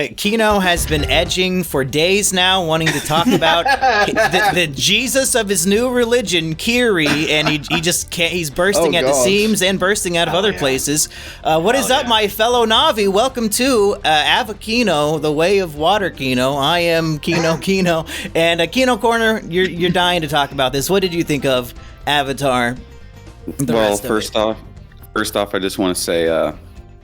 Kino has been edging for days now, wanting to talk about the Jesus of his new religion, Kiri, and he just can't. He's bursting at the seams and bursting out of other places. What is up, my fellow Navi? Welcome to Avakino, the way of water Kino. I am Kino, and Kino Corner. You're dying to talk about this. What did you think of Avatar? First off, I just want to say.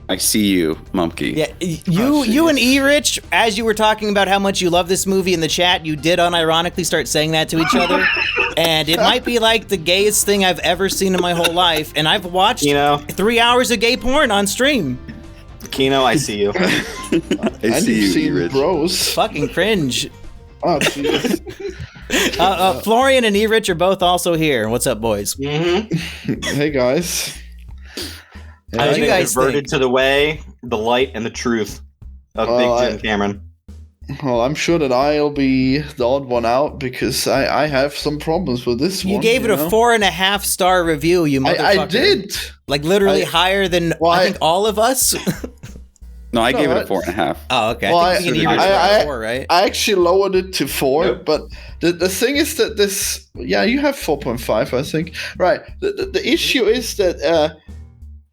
I see you, Mumpky. Yeah, you and E-Rich, as you were talking about how much you love this movie in the chat, you did unironically start saying that to each other. And it might be like the gayest thing I've ever seen in my whole life. And I've watched 3 hours of gay porn on stream. Kino, I see you. I see you, E-Rich. Bros. Fucking cringe. Oh, Jesus. Florian and E-Rich are both also here. What's up, boys? Mm-hmm. Hey, guys. How did you guys converted to the way, the light, and the truth of Big Jim Cameron? Well, I'm sure that I'll be the odd one out because I have some problems with this one. You gave it a 4.5-star review, you motherfucker. I did. Like literally higher than I think all of us. No, I gave it a 4.5. Oh, okay. Well, I think I 4, right? I actually lowered it to 4, but the thing is that this, you have 4.5, I think. Right. The issue is that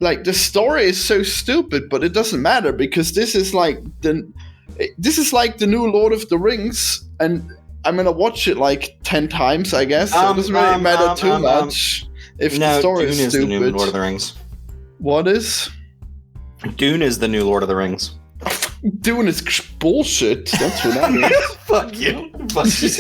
like the story is so stupid, but it doesn't matter because this is like the new Lord of the Rings, and I'm gonna watch it like 10 times, I guess. So it doesn't really matter too much if the story is stupid. Dune is the new Lord of the Rings. What is? Dune is the new Lord of the Rings. Dune is bullshit. That's what that is. Fuck you. Fuck you.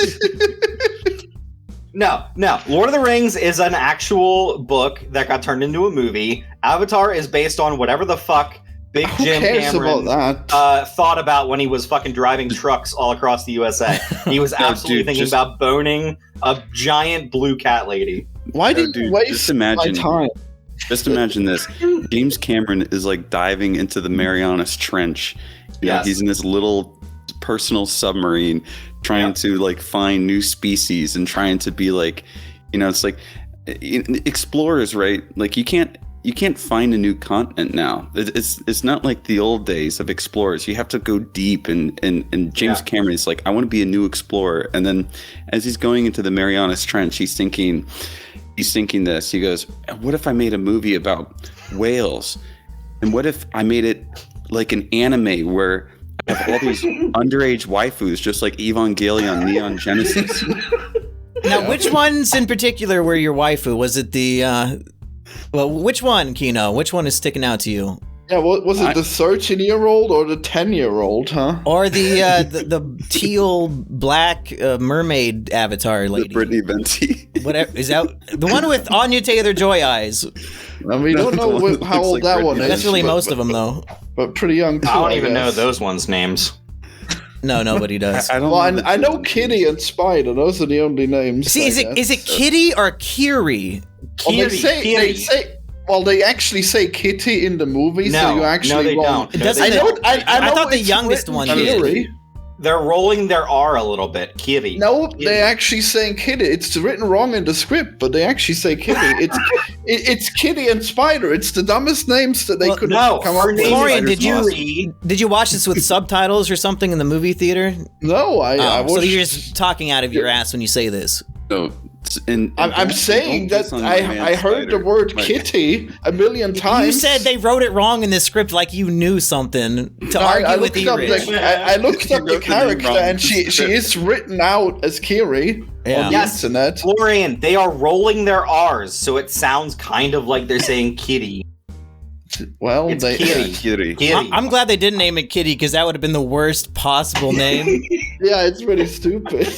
No. Lord of the Rings is an actual book that got turned into a movie. Avatar is based on whatever the fuck Big Jim Cameron thought about when he was fucking driving trucks all across the USA. He was absolutely thinking about boning a giant blue cat lady. Why did you waste my time? Just imagine this. James Cameron is like diving into the Marianas Trench. You know, he's in this little personal submarine trying to like find new species and trying to be like, it's like explorers, right? Like you can't find a new continent now. It's not like the old days of explorers. You have to go deep, and James Cameron is like, I want to be a new explorer. And then as he's going into the Marianas Trench, he's thinking this. He goes, what if I made a movie about whales? And what if I made it like an anime where I have all these underage waifus, just like Evangelion Neon Genesis? Now, which ones in particular were your waifu? Was it the... which one, Kino? Which one is sticking out to you? Yeah, was it the 13-year-old or the 10-year-old, huh? Or the teal black mermaid avatar lady? The Brittany Venti. Whatever is that the one with Anya Taylor-Joy eyes? We don't know how old that one is. That's really most of them, though. But pretty young too. I don't even know those ones' names. No, nobody does. I know Kitty and Spider. Those are the only names. See, is it Kitty or Kiri? Well, they actually say Kitty in the movie, so you actually don't. I thought the youngest one did. They're rolling their R a little bit. Kitty. No, they actually saying Kitty. It's written wrong in the script, but they actually say Kitty. It's Kitty and Spider. It's the dumbest names that they could come up with. Florian, did you watch this with subtitles or something in the movie theater? No, I watched. So you're just talking out of your ass when you say this. No. I'm saying that I heard the word kitty a million times. You said they wrote it wrong in the script like you knew something to argue with E-Rich. I looked up the character and she is written out as Kiri on the internet. Florian, they are rolling their R's, so it sounds kind of like they're saying kitty. Well, it's Kitty. I'm glad they didn't name it Kitty because that would have been the worst possible name. Yeah, it's really stupid.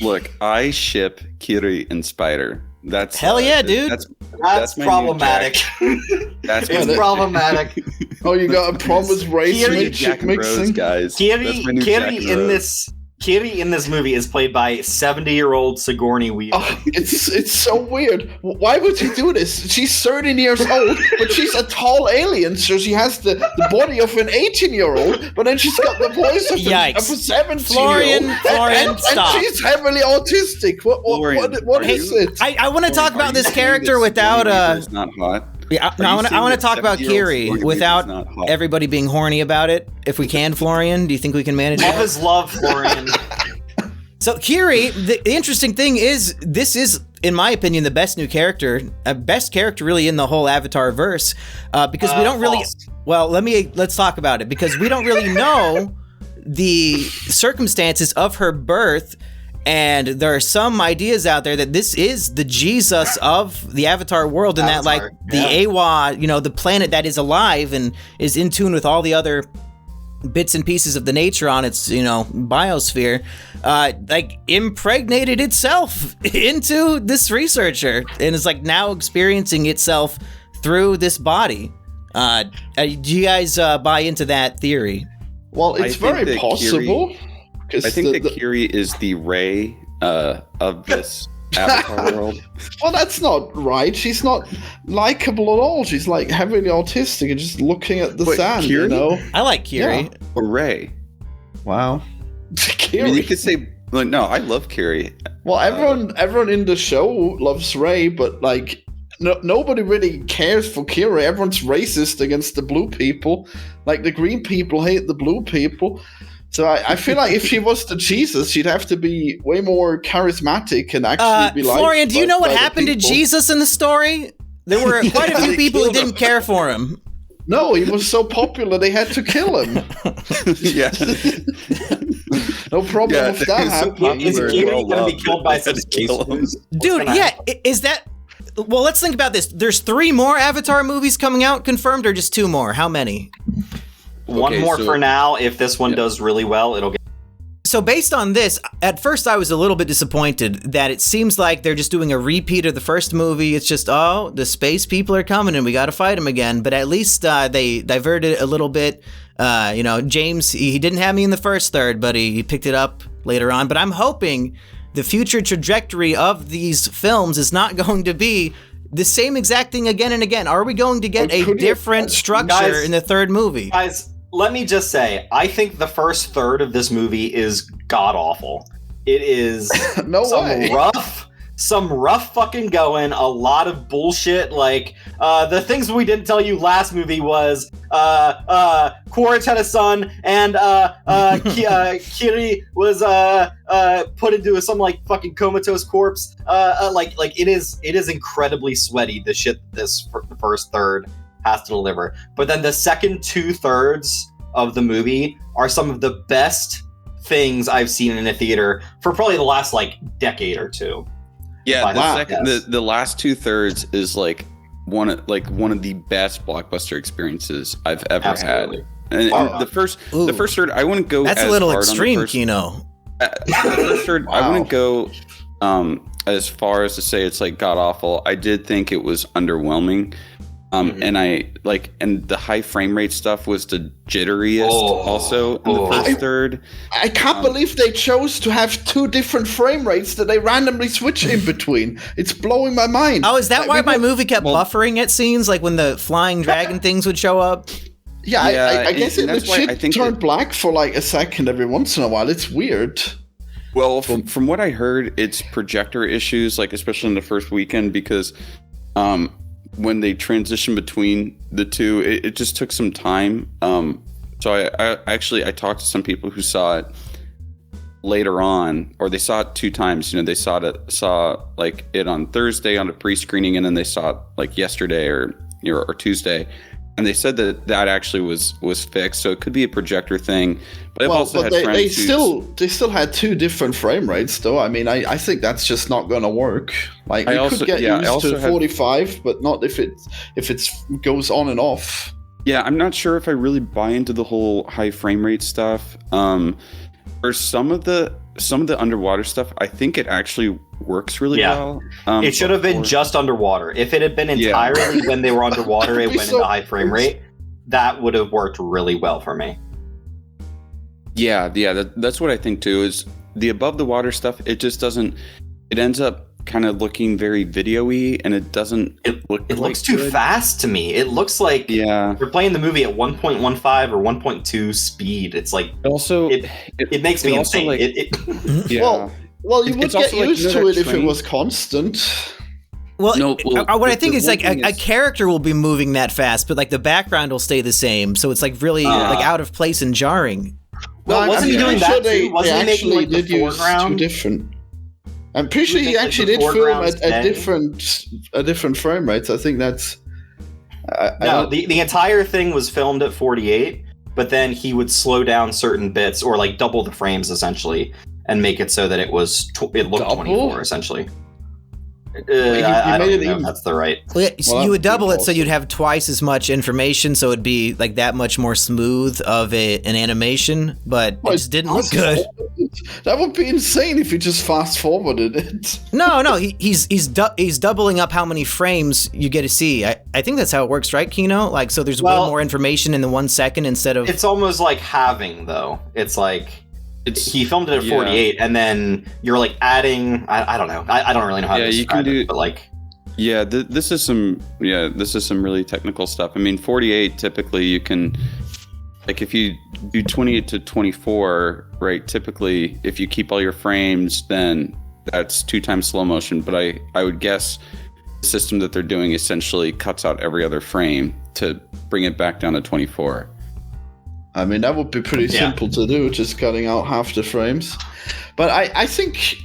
Look, I ship Kiri and Spider. That's hell yeah, dude. That's problematic. That's problematic. Oh, you got a problem with race mixing, guys. Kiri in this movie is played by 70-year-old Sigourney Weaver. Oh, it's so weird. Why would he do this? She's 13 years old, but she's a tall alien, so she has the body of an 18-year-old, but then she's got the voice of a 17-year-old. Florian, stop. And she's heavily autistic. What is it? I want to talk about this character without It's not hot. Yeah, I want to talk about Kiri without everybody being horny about it. If we can, Florian, do you think we can manage Love that? is love, Florian. So Kiri, the interesting thing is, this is, in my opinion, the best new character, best character really in the whole Avatar verse, because we don't really. False. Well, let's talk about it, because we don't really know the circumstances of her birth, and there are some ideas out there that this is the Jesus of the Avatar world, and that, like, the Awa, the planet that is alive and is in tune with all the other bits and pieces of the nature on its, biosphere, like, impregnated itself into this researcher, and is, like, now experiencing itself through this body. Do you guys buy into that theory? Well, it's very possible. I think that Kiri is the Rey of this Avatar world. Well, that's not right. She's not likable at all. She's like heavily autistic and just looking at the sand. Kiri? I like Kiri. Yeah. Or Rey. Wow. Kiri. I mean, you could say, like, no, I love Kiri. Well, everyone in the show loves Rey, but like nobody really cares for Kiri. Everyone's racist against the blue people. Like, the green people hate the blue people. So I feel like if she was the Jesus, she'd have to be way more charismatic and actually be like. Florian, do you know what happened to Jesus in the story? There were quite a few people who didn't care for him. No, he was so popular they had to kill him. Yeah. No problem with that happening. Is Kiri going to be killed by some space? Dude, yeah, is that... Well, let's think about this. There's 3 more Avatar movies coming out confirmed, or just 2 more? How many? One more for now. If this one does really well, it'll get... So based on this, at first I was a little bit disappointed that it seems like they're just doing a repeat of the first movie. It's just, the space people are coming and we got to fight them again. But at least they diverted it a little bit. James, he didn't have me in the first third, but he picked it up later on. But I'm hoping the future trajectory of these films is not going to be the same exact thing again and again. Are we going to get a different structure in the third movie? Guys, let me just say, I think the first third of this movie is god-awful. It is some rough fucking going, a lot of bullshit, like, the things we didn't tell you last movie was, Quaritch had a son, and, Kiri was, put into some, like, fucking comatose corpse. It is incredibly sweaty, the shit this first third has to deliver. But then the second 2/3 of the movie are some of the best things I've seen in a theater for probably the last, like, decade or two. Yeah, the last 2/3 is like one of the best blockbuster experiences I've ever had. And the first third, I wouldn't go. That's as a little hard extreme, on the Kino. The first third, I wouldn't go as far as to say it's like god awful. I did think it was underwhelming. And the high frame rate stuff was the jitteriest also in the first third. I can't believe they chose to have 2 different frame rates that they randomly switch in between. It's blowing my mind. Oh, is that why my movie kept buffering at scenes, like when the flying dragon things would show up? Yeah, I guess it legit turned black for like a second every once in a while. It's weird. Well, from what I heard, it's projector issues, like especially in the first weekend, because when they transition between the two, it just took some time. So I talked to some people who saw it later on, or they saw it 2 times. They saw it on Thursday on a pre-screening, and then they saw it like yesterday or Tuesday. And they said that actually was fixed, so it could be a projector thing. But they still had 2 different frame rates, though. I mean, I think that's just not going to work. Like, you could get used to 45, but not if it goes on and off. Yeah, I'm not sure if I really buy into the whole high frame rate stuff. For some of the underwater stuff, I think it actually works really well. It should have been just underwater. If it had been entirely when they were underwater, it went into high frame rate. That would have worked really well for me. Yeah, that's what I think too. Is the above the water stuff? It just doesn't. It ends up kind of looking very video-y, and it doesn't. It looks too fast to me. It looks like you're playing the movie at 1.15 or 1.2 speed. It's like it makes me insane. Yeah. Well, you would get used to it if it was constant. Well, No, what I think is like one thing a is- character will be moving that fast, but like the background will stay the same. So it's like really like out of place and jarring. Well, wasn't he doing that too? Wasn't he making like the foreground? Two different. I'm pretty sure he actually did film at different frame rates. I think that's. The entire thing was filmed at 48, but then he would slow down certain bits or like double the frames essentially, and make it so that it was it looked Double? 24 essentially. I I don't made it know if even- that's the right. Well, yeah, Well, you would that would be double it so awesome. you'd have twice as much information, so it'd be like that much more smooth of an animation, but it just didn't look good. That would be insane if you just fast forwarded it. No, he's doubling up how many frames you get to see. I think that's how it works, right, Kino? Like, so there's way more information in the 1 second instead of. It's almost like halving though. It's like he filmed it at 48, and then you're like adding. I don't know. I don't really know how to describe it, but like. Yeah, this is some really technical stuff. I mean, 48 typically you can, like, if you do 28 to 24, right? Typically, if you keep all your frames, then that's 2 times slow motion. But I would guess the system that they're doing essentially cuts out every other frame to bring it back down to 24. I mean, that would be pretty simple to do, just cutting out half the frames. But I think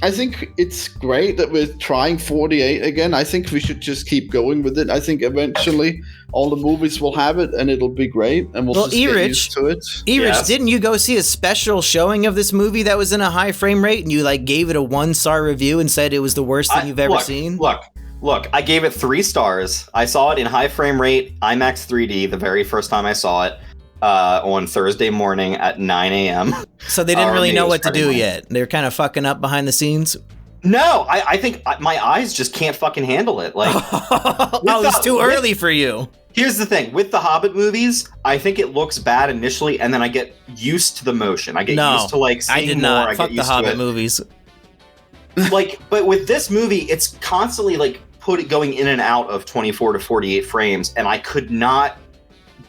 it's great that we're trying 48 again. I think we should just keep going with it. I think eventually all the movies will have it, and it'll be great, and we'll just get used to it. Erich, didn't you go see a special showing of this movie that was in a high frame rate, and you like gave it a 1-star review and said it was the worst thing you've ever seen? Look, I gave it 3 stars. I saw it in high frame rate, IMAX 3D, the very first time I saw it. On Thursday morning at 9 a.m. So they didn't really know what to do yet. They're kind of fucking up behind the scenes. No, I think my eyes just can't fucking handle it. Like, it's too early for you. Here's the thing with the Hobbit movies. I think it looks bad initially, and then I get used to the motion. I get used to like seeing I did more. not. I Fuck get the used Hobbit to it. movies. Like, but with this movie, it's constantly like going in and out of 24 to 48 frames, and I could not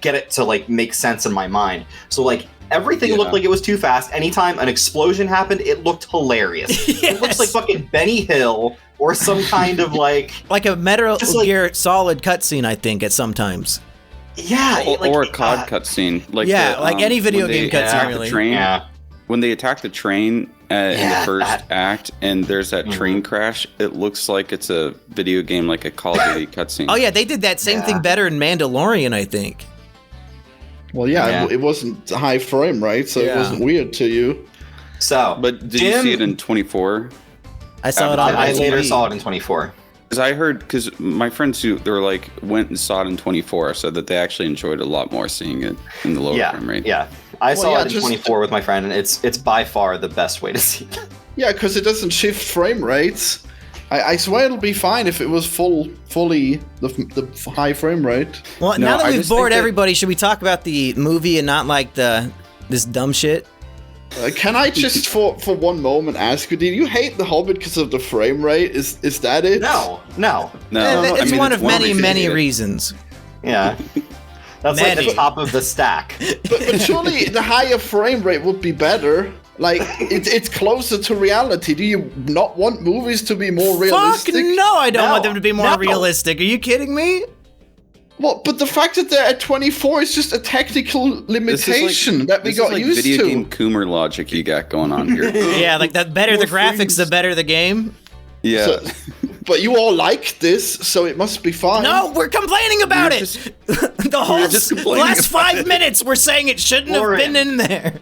get it to like make sense in my mind. So like everything looked like it was too fast. Anytime an explosion happened, it looked hilarious. It looks like fucking Benny Hill or some kind of like a Metal Gear Solid cutscene, I think, at sometimes. Yeah, or a COD cutscene. Like like any video game cutscene, really. When they attack the train in the first act, and there's that train crash, it looks like it's a video game, like a Call of Duty cutscene. Oh yeah, they did that same thing better in Mandalorian, I think. Well, it wasn't high frame rate, so it wasn't weird to you. So, but did you see it in 24? I saw it on I later saw it in 24. Because my friends who they were like went and saw it in 24, said that they actually enjoyed it a lot more seeing it in the lower frame rate. Yeah, I saw it in 24 with my friend, and it's by far the best way to see it. Yeah, because it doesn't shift frame rates. I swear it'll be fine if it was fully the high frame rate. Well, now that we've bored everybody, should we talk about the movie and not like this dumb shit? Can I just for one moment ask you, did you hate The Hobbit because of the frame rate? Is that it? No. It's one of many reasons. Yeah. That's like the top of the stack. But surely the higher frame rate would be better. Like, it's closer to reality. Do you not want movies to be more realistic? Fuck no, I don't want them to be more realistic. Are you kidding me? Well, but the fact that they're at 24 is just a technical limitation that we got used to. Video game Coomer logic you got going on here. Yeah, like the better the graphics, the better the game. Yeah. So, but you all like this, so it must be fine. No, we're complaining about it. The whole last 5 minutes, we're saying it shouldn't have been in there.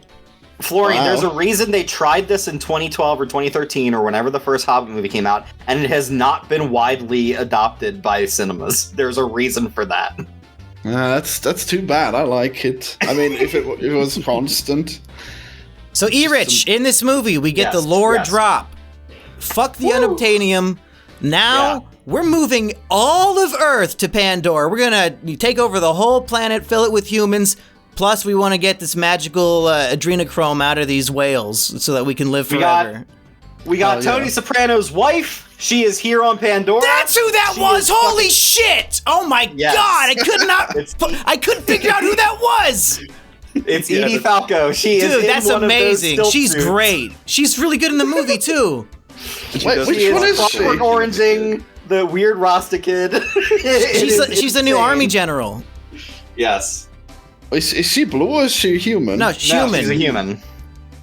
Florian, there's a reason they tried this in 2012 or 2013 or whenever the first Hobbit movie came out, and it has not been widely adopted by cinemas. There's a reason for that. That's too bad. I like it. I mean, if it was constant. So, Erich, in this movie, we get the lore drop. Fuck the unobtainium. Now, we're moving all of Earth to Pandora. We're gonna take over the whole planet, fill it with humans. Plus, we want to get this magical adrenochrome out of these whales so that we can live forever. We got Tony Soprano's wife. She is here on Pandora. That's who that was! Holy shit! Oh my god! I couldn't figure out who that was! It's Edie Falco. She is that's one amazing. Of those She's great. She's really good in the movie, too. Wait, which one is she? Oranging the weird Rasta kid. She's a new army general. Yes. Is she blue or is she human? No, human. She's a human.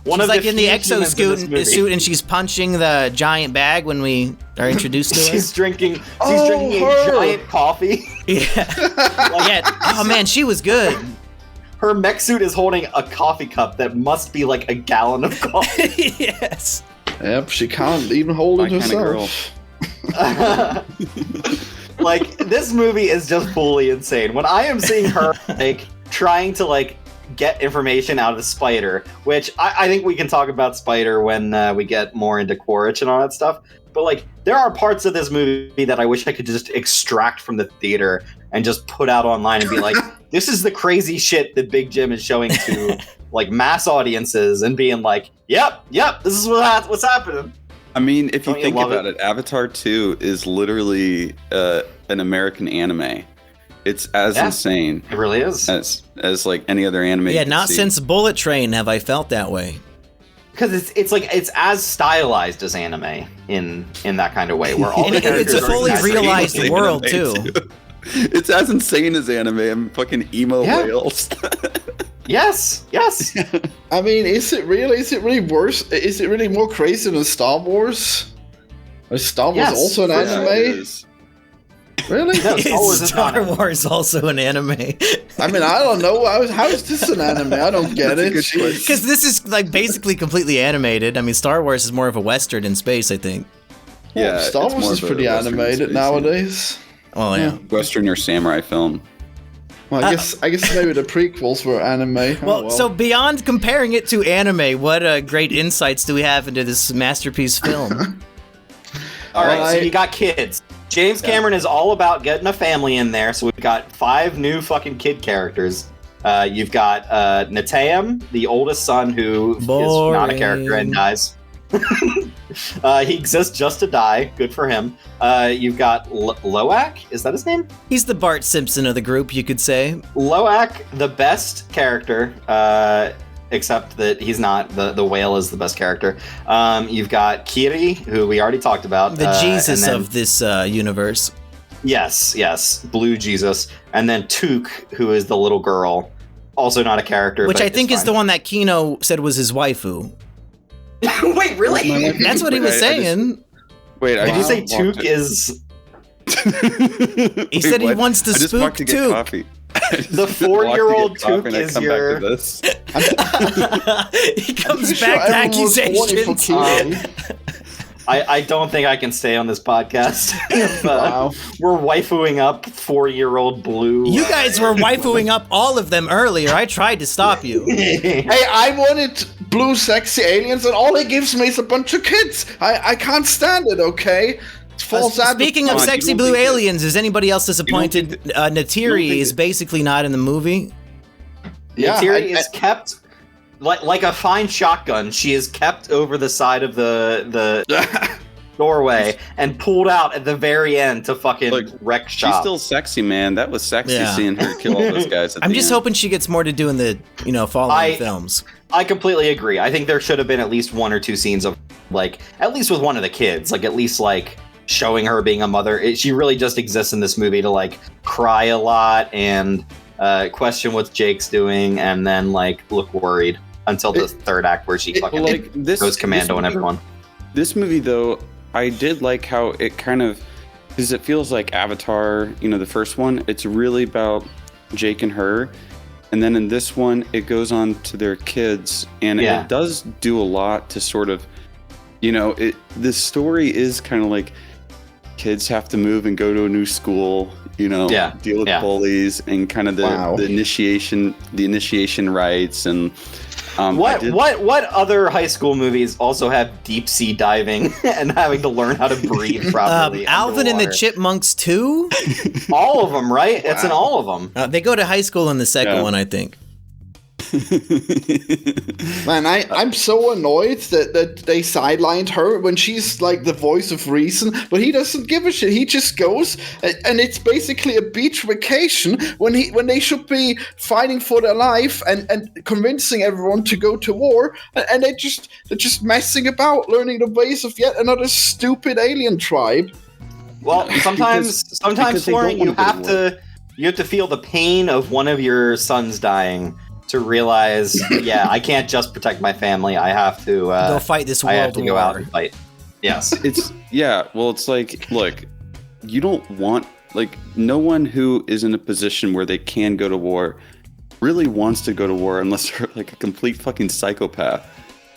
She's like in the exosuit, and she's punching the giant bag when we are introduced to her. She's drinking a giant coffee. Yeah. Oh man, she was good. Her mech suit is holding a coffee cup that must be like a gallon of coffee. Yes. Yep, she can't even hold it herself. Like, this movie is just fully insane. When I am seeing her like trying to like get information out of Spider, which I think we can talk about Spider when we get more into Quaritch and all that stuff. But like, there are parts of this movie that I wish I could just extract from the theater and just put out online and be like, this is the crazy shit that Big Jim is showing to like mass audiences and being like, yep, this is what's happening. I mean, if you think about it, Avatar 2 is literally an American anime. It's as insane. It really is. As like any other anime. Yeah, not since Bullet Train have I felt that way. Because it's as stylized as anime in that kind of way. Where all the it's a fully realized world too. It's as insane as anime. I'm fucking emo whales. Yes. I mean, is it really worse? Is it really more crazy than Star Wars? Is Star Wars also an anime? Really? No, Star Wars also an anime. I mean, I don't know. How is this an anime? I don't get it. Because this is like basically completely animated. I mean, Star Wars is more of a Western in space, I think. Yeah, Star Wars is pretty animated nowadays. Oh yeah, Western or samurai film. Well, I guess maybe the prequels were anime. Well, so beyond comparing it to anime, what great insights do we have into this masterpiece film? All right, so you got kids. James Cameron is all about getting a family in there, so we've got 5 new fucking kid characters. You've got Nataim, the oldest son, who is not a character and dies. He exists just to die. Good for him. You've got Loak. Is that his name? He's the Bart Simpson of the group, you could say. Loak, the best character, except that he's not. The whale is the best character. You've got Kiri, who we already talked about. The Jesus of this universe. Yes. Blue Jesus. And then Took, who is the little girl. Also not a character. Which I think is the one that Kino said was his waifu. Wait, really? That's what he was saying. Did you say Took is... He said he wants to spook Took. The 4-year-old Took is your... He comes back to accusations. I don't think I can stay on this podcast. We're waifuing up 4-year-old Blue. You guys were waifuing up all of them earlier. I tried to stop you. Hey, I wanted blue sexy aliens, and all it gives me is a bunch of kids. I can't stand it, okay? Speaking of sexy blue aliens, is anybody else disappointed? Neytiri is basically not in the movie. Yeah, Neytiri is kept... Like a fine shotgun, she is kept over the side of the doorway and pulled out at the very end to fucking wreck shop. She's still sexy, man. That was sexy seeing her kill all those guys. I'm just hoping she gets more to do in the following films. I completely agree. I think there should have been at least 1 or 2 scenes of at least with one of the kids, at least showing her being a mother. She really just exists in this movie to cry a lot and question what Jake's doing, and then look worried until the third act where she fucking goes commando on everyone. This movie, though, I did like how it kind of, because it feels like Avatar, the first one, it's really about Jake and her, and then in this one, it goes on to their kids, and it does do a lot to sort of, this story is kind of like kids have to move and go to a new school, deal with bullies and kind of the initiation rites and what other high school movies also have deep sea diving and having to learn how to breathe properly? Alvin and the Chipmunks 2? All of them, right? Wow. It's in all of them. They go to high school in the second one, I think. Man, I'm so annoyed that they sidelined her when she's the voice of reason, but he doesn't give a shit. He just goes, and it's basically a beach vacation when they should be fighting for their life and convincing everyone to go to war, and they're just messing about, learning the ways of yet another stupid alien tribe. Well, sometimes, because Florian, they you don't want to have to feel the pain of one of your sons dying to realize, yeah, I can't just protect my family. I have to go fight this world I have to war. go out and fight. Yes. It's like, look, you don't want, like, no one who is in a position where they can go to war really wants to go to war unless they're like a complete fucking psychopath.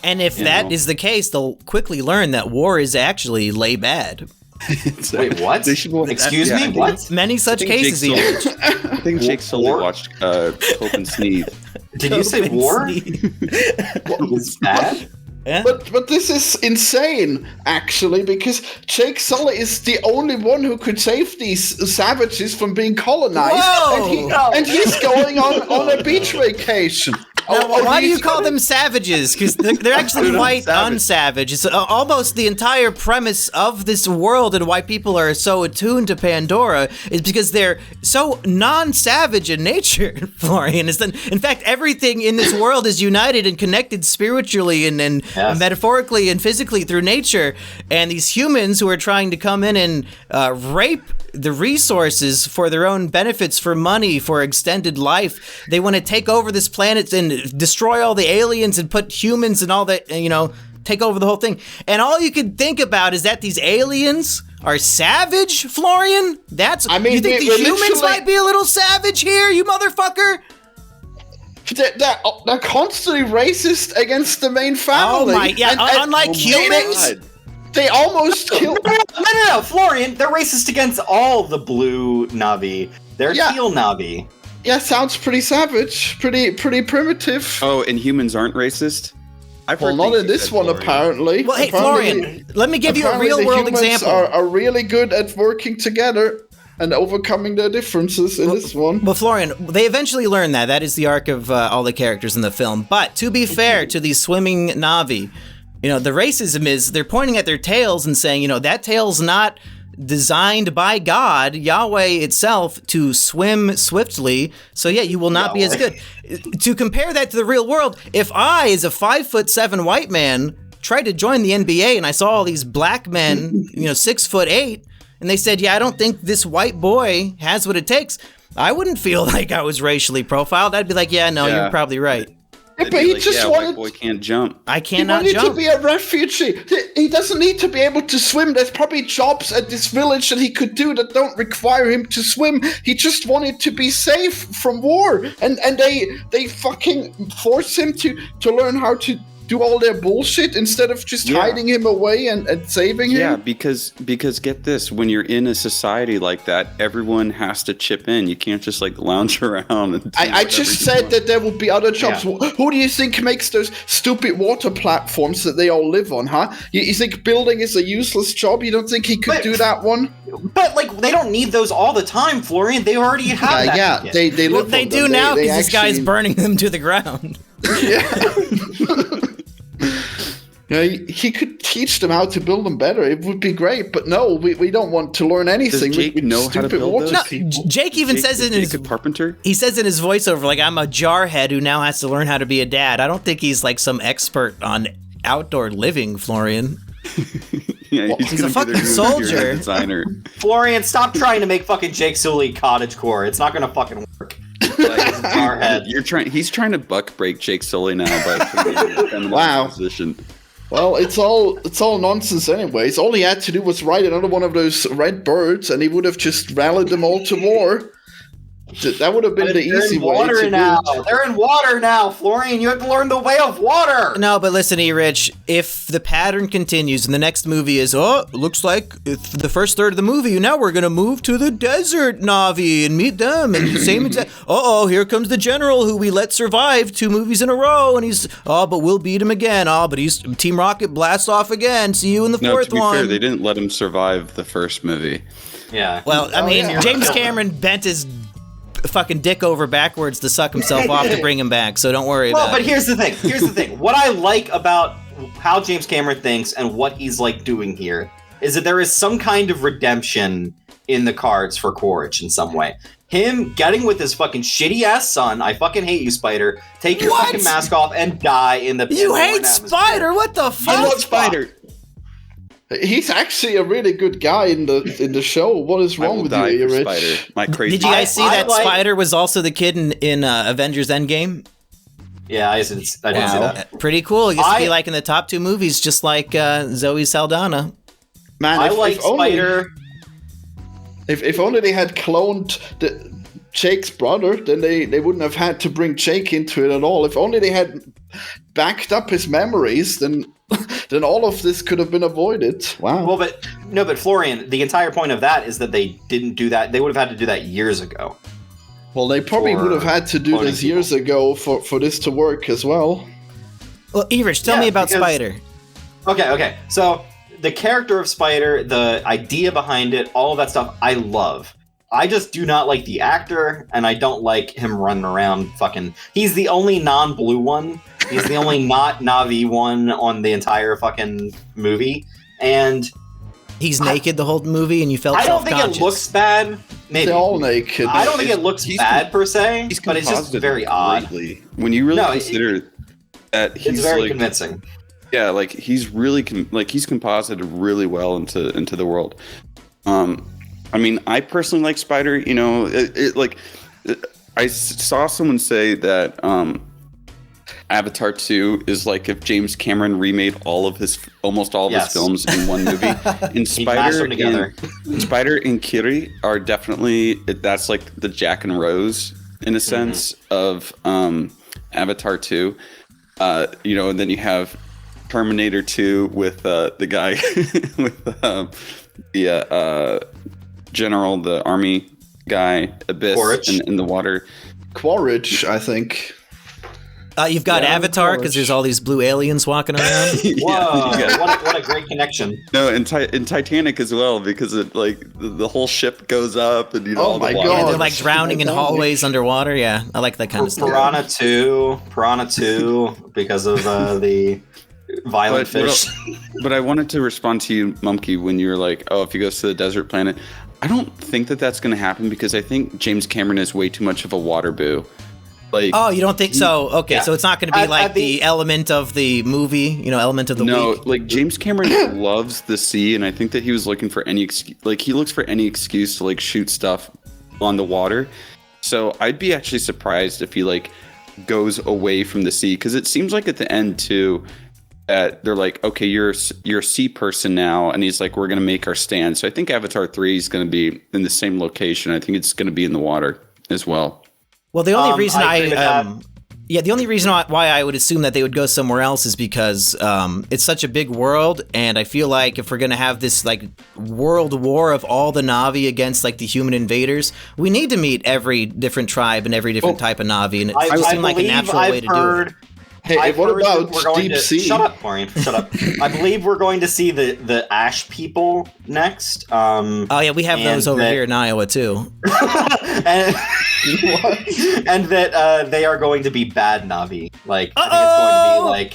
And if that is the case, they'll quickly learn that war is actually lay bad. Wait, what? Excuse me? What? Many such cases. I think Jake Sully watched Hope and Sneed. Did you say war? What was that? Yeah. But this is insane, actually, because Jake Sully is the only one who could save these savages from being colonized. Whoa! And he's going on a beach vacation. Now, why do you call them savages? Because they're actually white unsavage. It's almost the entire premise of this world and why people are so attuned to Pandora is because they're so non-savage in nature, Florian. In fact, everything in this world is united and connected spiritually and metaphorically and physically through nature. And these humans who are trying to come in and rape the resources for their own benefits, for money, for extended life. They want to take over this planet and destroy all the aliens and put humans and all that, take over the whole thing. And all you can think about is that these aliens are savage, Florian? You think the humans might be a little savage here, you motherfucker? They're constantly racist against the main family. Oh my, yeah, unlike humans? They almost killed. No, Florian. They're racist against all the blue Na'vi. They're teal Na'vi. Yeah, sounds pretty savage, pretty primitive. Oh, and humans aren't racist? Well, not in this one, apparently. Well, hey, Florian, let me give you a real-world example. Are really good at working together and overcoming their differences in this one. Well, Florian, they eventually learn that. That is the arc of all the characters in the film. But to be fair to these swimming Na'vi, the racism is they're pointing at their tails and saying, that tail's not designed by God, Yahweh itself, to swim swiftly. So yeah, you will not be as good. To compare that to the real world, if I, as a 5'7" white man, tried to join the NBA and I saw all these black men, 6'8", and they said, I don't think this white boy has what it takes, I wouldn't feel like I was racially profiled. I'd be like, you're probably right. Yeah, but he just wanted. White boy can't jump. I cannot jump. He wanted to be a refugee. He doesn't need to be able to swim. There's probably jobs at this village that he could do that don't require him to swim. He just wanted to be safe from war, and they fucking force him to learn how to do all their bullshit instead of just hiding him away and saving him. Yeah, because get this, when you're in a society like that, everyone has to chip in. You can't just lounge around. And I just said that there will be other jobs. Yeah. Who do you think makes those stupid water platforms that they all live on, huh? You think building is a useless job? You don't think he could do that one? But they don't need those all the time, Florian. They already have that. Yeah, they live on them. They do now because this guy's burning them to the ground. He could teach them how to build them better. It would be great, but no, we don't want to learn anything. Does Jake know how to build those? No, Jake even says it in his carpenter. He says in his voiceover, I'm a jarhead who now has to learn how to be a dad. I don't think he's some expert on outdoor living, Florian. He's a fucking soldier. Designer. Florian, stop trying to make fucking Jake Sully cottagecore. It's not gonna fucking work. He's trying to buck break Jake Sully now by putting him in position. Well, it's all nonsense anyways. All he had to do was write another one of those red birds, and he would have just rallied them all to war. That would have been the easy way to do it. They're in water now, Florian. You have to learn the way of water. No, but listen, E-Rich, if the pattern continues and the next movie is, looks like the first third of the movie, now we're going to move to the desert Na'vi and meet them. And the same exact, here comes the general who we let survive 2 movies in a row. And he's, but we'll beat him again. But he's Team Rocket blast off again. See you in the fourth one. Fair, they didn't let him survive the first movie. Yeah. Well, James Cameron bent his fucking dick over backwards to suck himself off to bring him back, so don't worry about it. But here's the thing. What I like about how James Cameron thinks and what he's doing here is that there is some kind of redemption in the cards for Quaritch in some way. Him getting with his fucking shitty ass son, I fucking hate you, Spider, take your fucking mask off and die in the You hate Spider? What the fuck? I love Spider. He's actually a really good guy in the show. What is wrong with you, Erich? Spider. My crazy. Did you guys see that Spider was also the kid in Avengers Endgame? Yeah, I didn't see that. Pretty cool. He gets to be like in the top 2 movies, just like Zoe Saldana. Man, I like Spider. If only they had cloned Jake's brother, then they wouldn't have had to bring Jake into it at all. If only they had backed up his memories, then all of this could have been avoided. Wow. Well, but Florian, the entire point of that is that they didn't do that. They would have had to do that years ago. Well, they probably would have had to do this years ago for this to work as well. Well, Erich, tell me about Spider. Okay. So the character of Spider, the idea behind it, all of that stuff, I love. I just do not like the actor, and I don't like him running around fucking... He's the only non-blue one. He's the only not Na'vi one on the entire fucking movie. And... He's naked the whole movie, and you felt self-conscious. I don't think it looks bad. Maybe. They're all naked. I don't think it looks bad, per se, but it's just very odd. When you really consider that he's it's very convincing. Yeah, like, he's really... he's composited really well into the world. I mean, I personally like Spider. You know, I saw someone say that Avatar 2 is like if James Cameron remade almost all of his films in one movie. And Spider and Kiri are definitely, that's like the Jack and Rose in a sense of Avatar 2. You know, and then you have Terminator 2 with the guy with the general, the army guy, Abyss in the water. Quaritch, I think. You've got Avatar because there's all these blue aliens walking around. Whoa! What a great connection. No, and Titanic as well, because it like the whole ship goes up and all the water. Yeah, they're like drowning in hallways underwater. Yeah, I like that kind of stuff. Piranha 2, because of the violent fish. But I wanted to respond to you, Mumkey, when you were like, "Oh, if he goes to the desert planet." I don't think that that's going to happen because I think James Cameron is way too much of a water boo. Like, oh, you don't think so? Okay, so it's not going to be like the element of the movie, you know, element of the week? No, like James Cameron loves the sea, and I think that he was looking for any excuse, like he looks for any excuse to like shoot stuff on the water. So I'd be actually surprised if he like goes away from the sea, because it seems like at the end too, that they're like, okay, you're a sea person now, and he's like, we're going to make our stand. So I think Avatar 3 is going to be in the same location. I think it's going to be in the water as well. Well, the only reason the only reason why I would assume that they would go somewhere else is because it's such a big world, and I feel like if we're gonna have this like world war of all the Na'vi against like the human invaders, we need to meet every different tribe and every different type of Na'vi, and it just seemed like a natural way to do it. Hey, what about Deep Sea? Shut up, Florian. Shut up. I believe we're going to see the Ash people next. Oh yeah, we have those over here in Iowa too. and that they are going to be bad Na'vi. Like, I think it's going to be like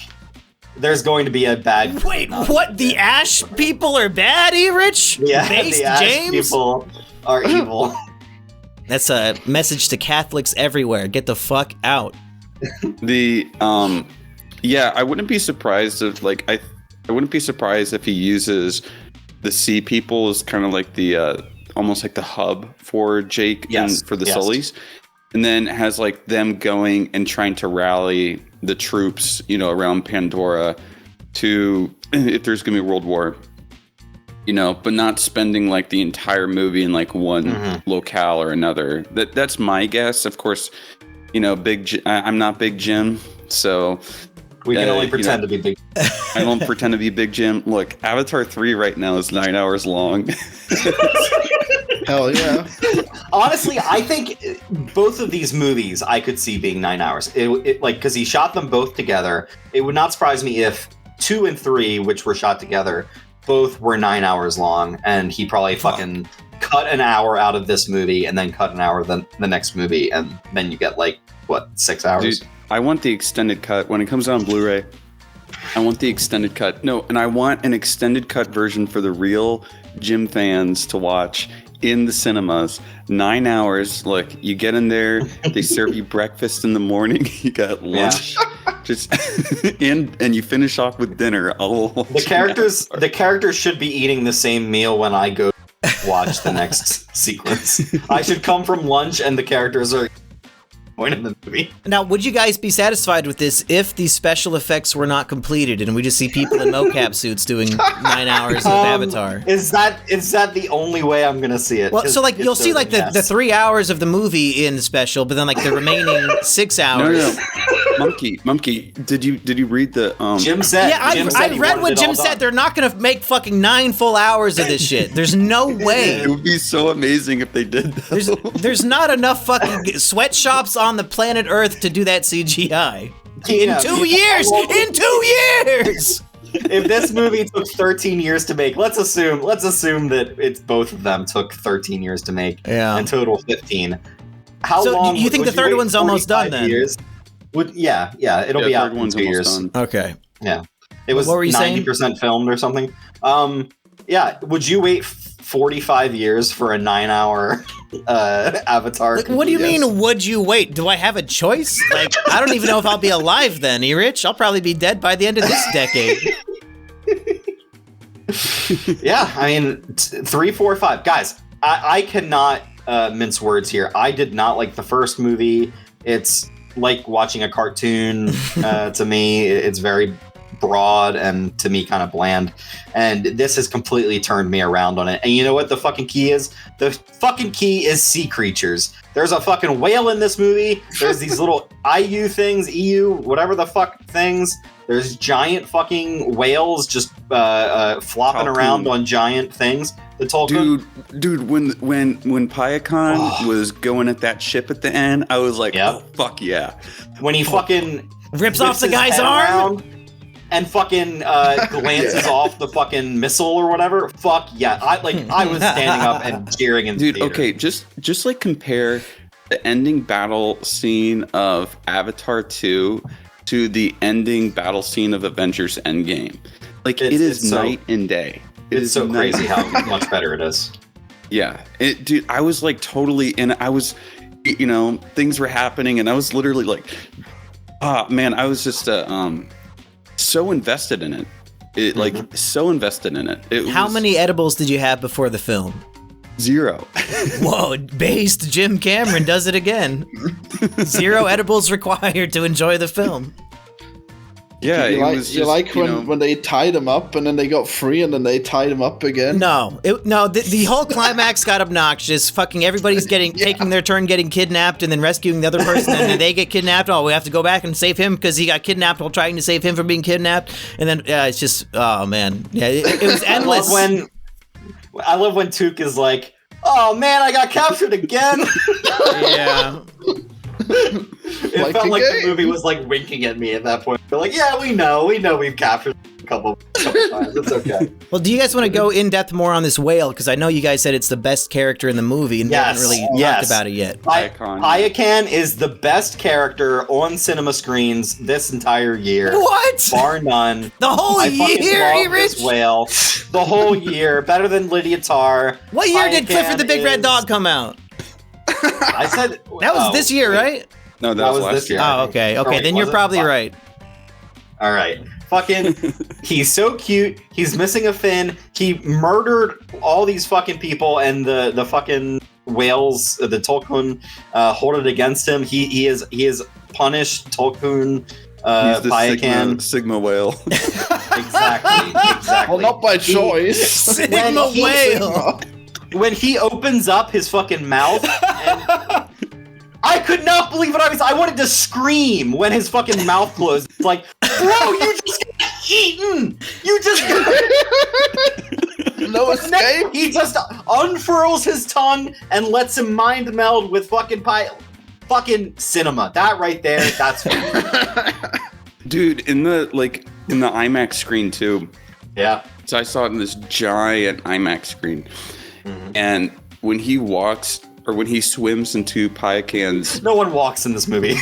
there's going to be a bad. Wait, what? The Ash people are bad, Erich? Yeah, Based the Ash James? people are evil. That's a message to Catholics everywhere. Get the fuck out. I wouldn't be surprised if like I wouldn't be surprised if he uses the sea people as kind of like the almost like the hub for Jake and for the Sullys, and then has like them going and trying to rally the troops, you know, around Pandora to, if there's gonna be a world war, you know, but not spending like the entire movie in like one locale or another. That's my guess. Of course, you know, I'm not Big Jim, so we can only pretend to be Big. I don't pretend to be Big Jim. Look, Avatar 3 right now is 9 hours long. Hell yeah! Honestly, I think both of these movies I could see being 9 hours. It like, because he shot them both together. It would not surprise me if 2 and 3, which were shot together, both were 9 hours long, and he probably fucking cut an hour out of this movie and then cut an hour the next movie, and then you get like, what, 6 hours? Dude, I want the extended cut when it comes out on Blu-ray. I want the extended cut. No, and I want an extended cut version for the real Jim fans to watch in the cinemas. 9 hours. Look, you get in there, they serve you breakfast in the morning, you got lunch. Just and you finish off with dinner. The characters should be eating the same meal when I go watch the next sequence. I should come from lunch and the characters are point in the movie. Now, would you guys be satisfied with this if the special effects were not completed and we just see people in mocap suits doing 9 hours of Avatar? Is that the only way I'm gonna see it? Well, so like you'll see like the 3 hours of the movie in the special, but then like the remaining 6 hours. No. Monkey, did you read the Jim said? Yeah, I read what Jim said. They're not gonna make fucking 9 full hours of this shit. There's no way. It would be so amazing if they did. There's not enough fucking sweatshops on the planet Earth to do that CGI. In 2 years! In 2 years! If this movie took 13 years to make, let's assume that it's both of them took 13 years to make. Yeah. And total 15. How so long? You think the third one's almost done then? Years? It'll be out in 2 years. Done. Okay. Yeah. It was 90% filmed or something. Yeah. Would you wait 45 years for a 9-hour Avatar? Like, what do you mean, would you wait? Do I have a choice? Like, I don't even know if I'll be alive then, E-Rich. I'll probably be dead by the end of this decade. Yeah, I mean, 3, 4, 5. Guys, I cannot mince words here. I did not like the first movie. It's like watching a cartoon to me. It's very broad and to me kind of bland, and this has completely turned me around on it. And you know what the fucking key is? The fucking key is sea creatures. There's a fucking whale in this movie. There's these little IU things, EU, whatever the fuck things. There's giant fucking whales just flopping around on giant things. The Tolkien. Dude, when Payakan was going at that ship at the end, I was like, oh fuck yeah. When he fucking rips off the guy's arm and fucking glances off the fucking missile or whatever. Fuck yeah! I was standing up and cheering in the theater. Okay, just like compare the ending battle scene of Avatar 2 to the ending battle scene of Avengers Endgame. Like it is night and day. It's so crazy how much better it is. Yeah, dude, I was like totally, and I was, things were happening, and I was literally like, man, I was just so invested in it. So invested in it. How many edibles did you have before the film? 0. Whoa, based Jim Cameron does it again. 0 edibles required to enjoy the film. Yeah, when they tied him up and then they got free and then they tied him up again. No, the whole climax got obnoxious. Fucking everybody's taking their turn getting kidnapped and then rescuing the other person, and then they get kidnapped. Oh, we have to go back and save him because he got kidnapped while trying to save him from being kidnapped. And then it's just, oh man, yeah, it was endless. I love when Took is like, oh man, I got captured again. Yeah. It felt like the movie was like winking at me at that point. They're like, yeah, we know we've captured a couple times. It's okay. Well, do you guys want to go in depth more on this whale? Because I know you guys said it's the best character in the movie, and we haven't really talked about it yet. Payakan is the best character on cinema screens this entire year. What? Bar none. The whole year, this whale. The whole year, better than Lydia Tarr. What year did Clifford the Big Red Dog come out? I said that was this year, right? No, that was last year. Oh, okay. Then you're probably right. All right. Fucking, he's so cute. He's missing a fin. He murdered all these fucking people, and the fucking whales, the Tolkien, hold it against him. He is punished Tolkien. He's the Payakan. Sigma whale. Exactly. Well, not by choice. Sigma whale. When he opens up his fucking mouth, and I could not believe what I wanted to scream when his fucking mouth closed. It's like, bro, you just got eaten. You just no escape. He just unfurls his tongue and lets him mind meld with fucking cinema. That right there, that's dude. In the IMAX screen too. Yeah. So I saw it in this giant IMAX screen. Mm-hmm. And when he swims into Payakan's... No one walks in this movie.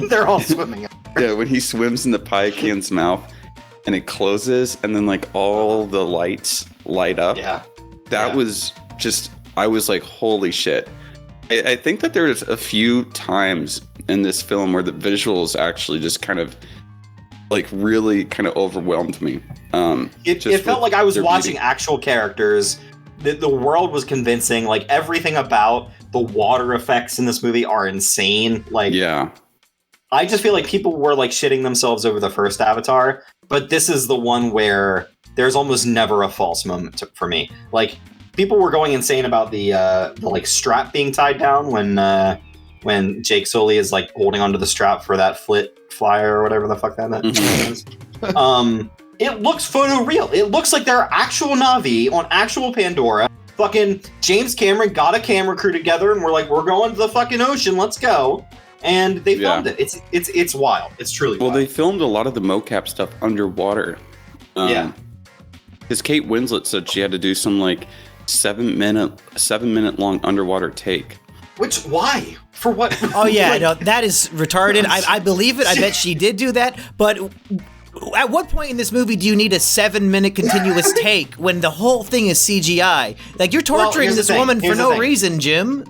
They're all swimming. Yeah, when he swims into Payakan's mouth and it closes and then like all the lights light up. Yeah. That was just... I was like, holy shit. I think that there's a few times in this film where the visuals actually just kind of like really kind of overwhelmed me. It felt like I was watching actual characters. The world was convincing. Like everything about the water effects in this movie are insane. Like, yeah, I just feel like people were like shitting themselves over the first Avatar, but this is the one where there's almost never a false moment for me. Like people were going insane about the like strap being tied down when Jake Sully is like holding onto the strap for that flit flyer or whatever the fuck that is. It looks photoreal. It looks like there are actual Na'vi on actual Pandora. Fucking James Cameron got a camera crew together and we're like, we're going to the fucking ocean, let's go. And they filmed it. It's wild. It's truly wild. Well, they filmed a lot of the mocap stuff underwater. Because Kate Winslet said she had to do some like 7 minute long underwater take. Which, why? For what? Oh yeah, no, that is retarded. I believe it. I bet she did do that. But at what point in this movie do you need a 7-minute continuous take when the whole thing is CGI? Like you're torturing this woman for no reason, Jim.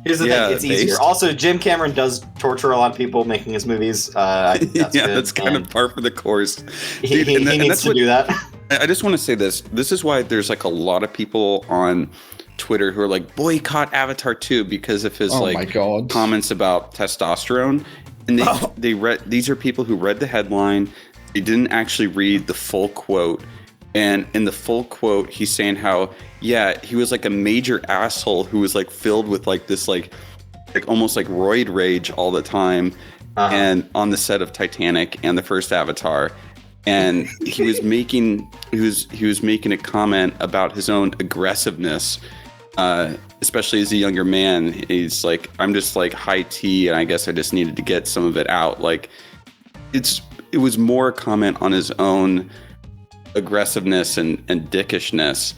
Here's the thing, it's easier. Also, Jim Cameron does torture a lot of people making his movies. That's kind of par for the course. He needs to do that. I just want to say this. This is why there's like a lot of people on Twitter who are like, boycott Avatar 2 because of his comments about testosterone. And they read, these are people who read the headline. They didn't actually read the full quote. And in the full quote, he's saying how, he was like a major asshole who was like filled with like this like almost like roid rage all the time. And on the set of Titanic and the first Avatar. And he was making a comment about his own aggressiveness, especially as a younger man. He's like, I'm just like high tea, and I guess I just needed to get some of it out. Like, it was more a comment on his own aggressiveness and dickishness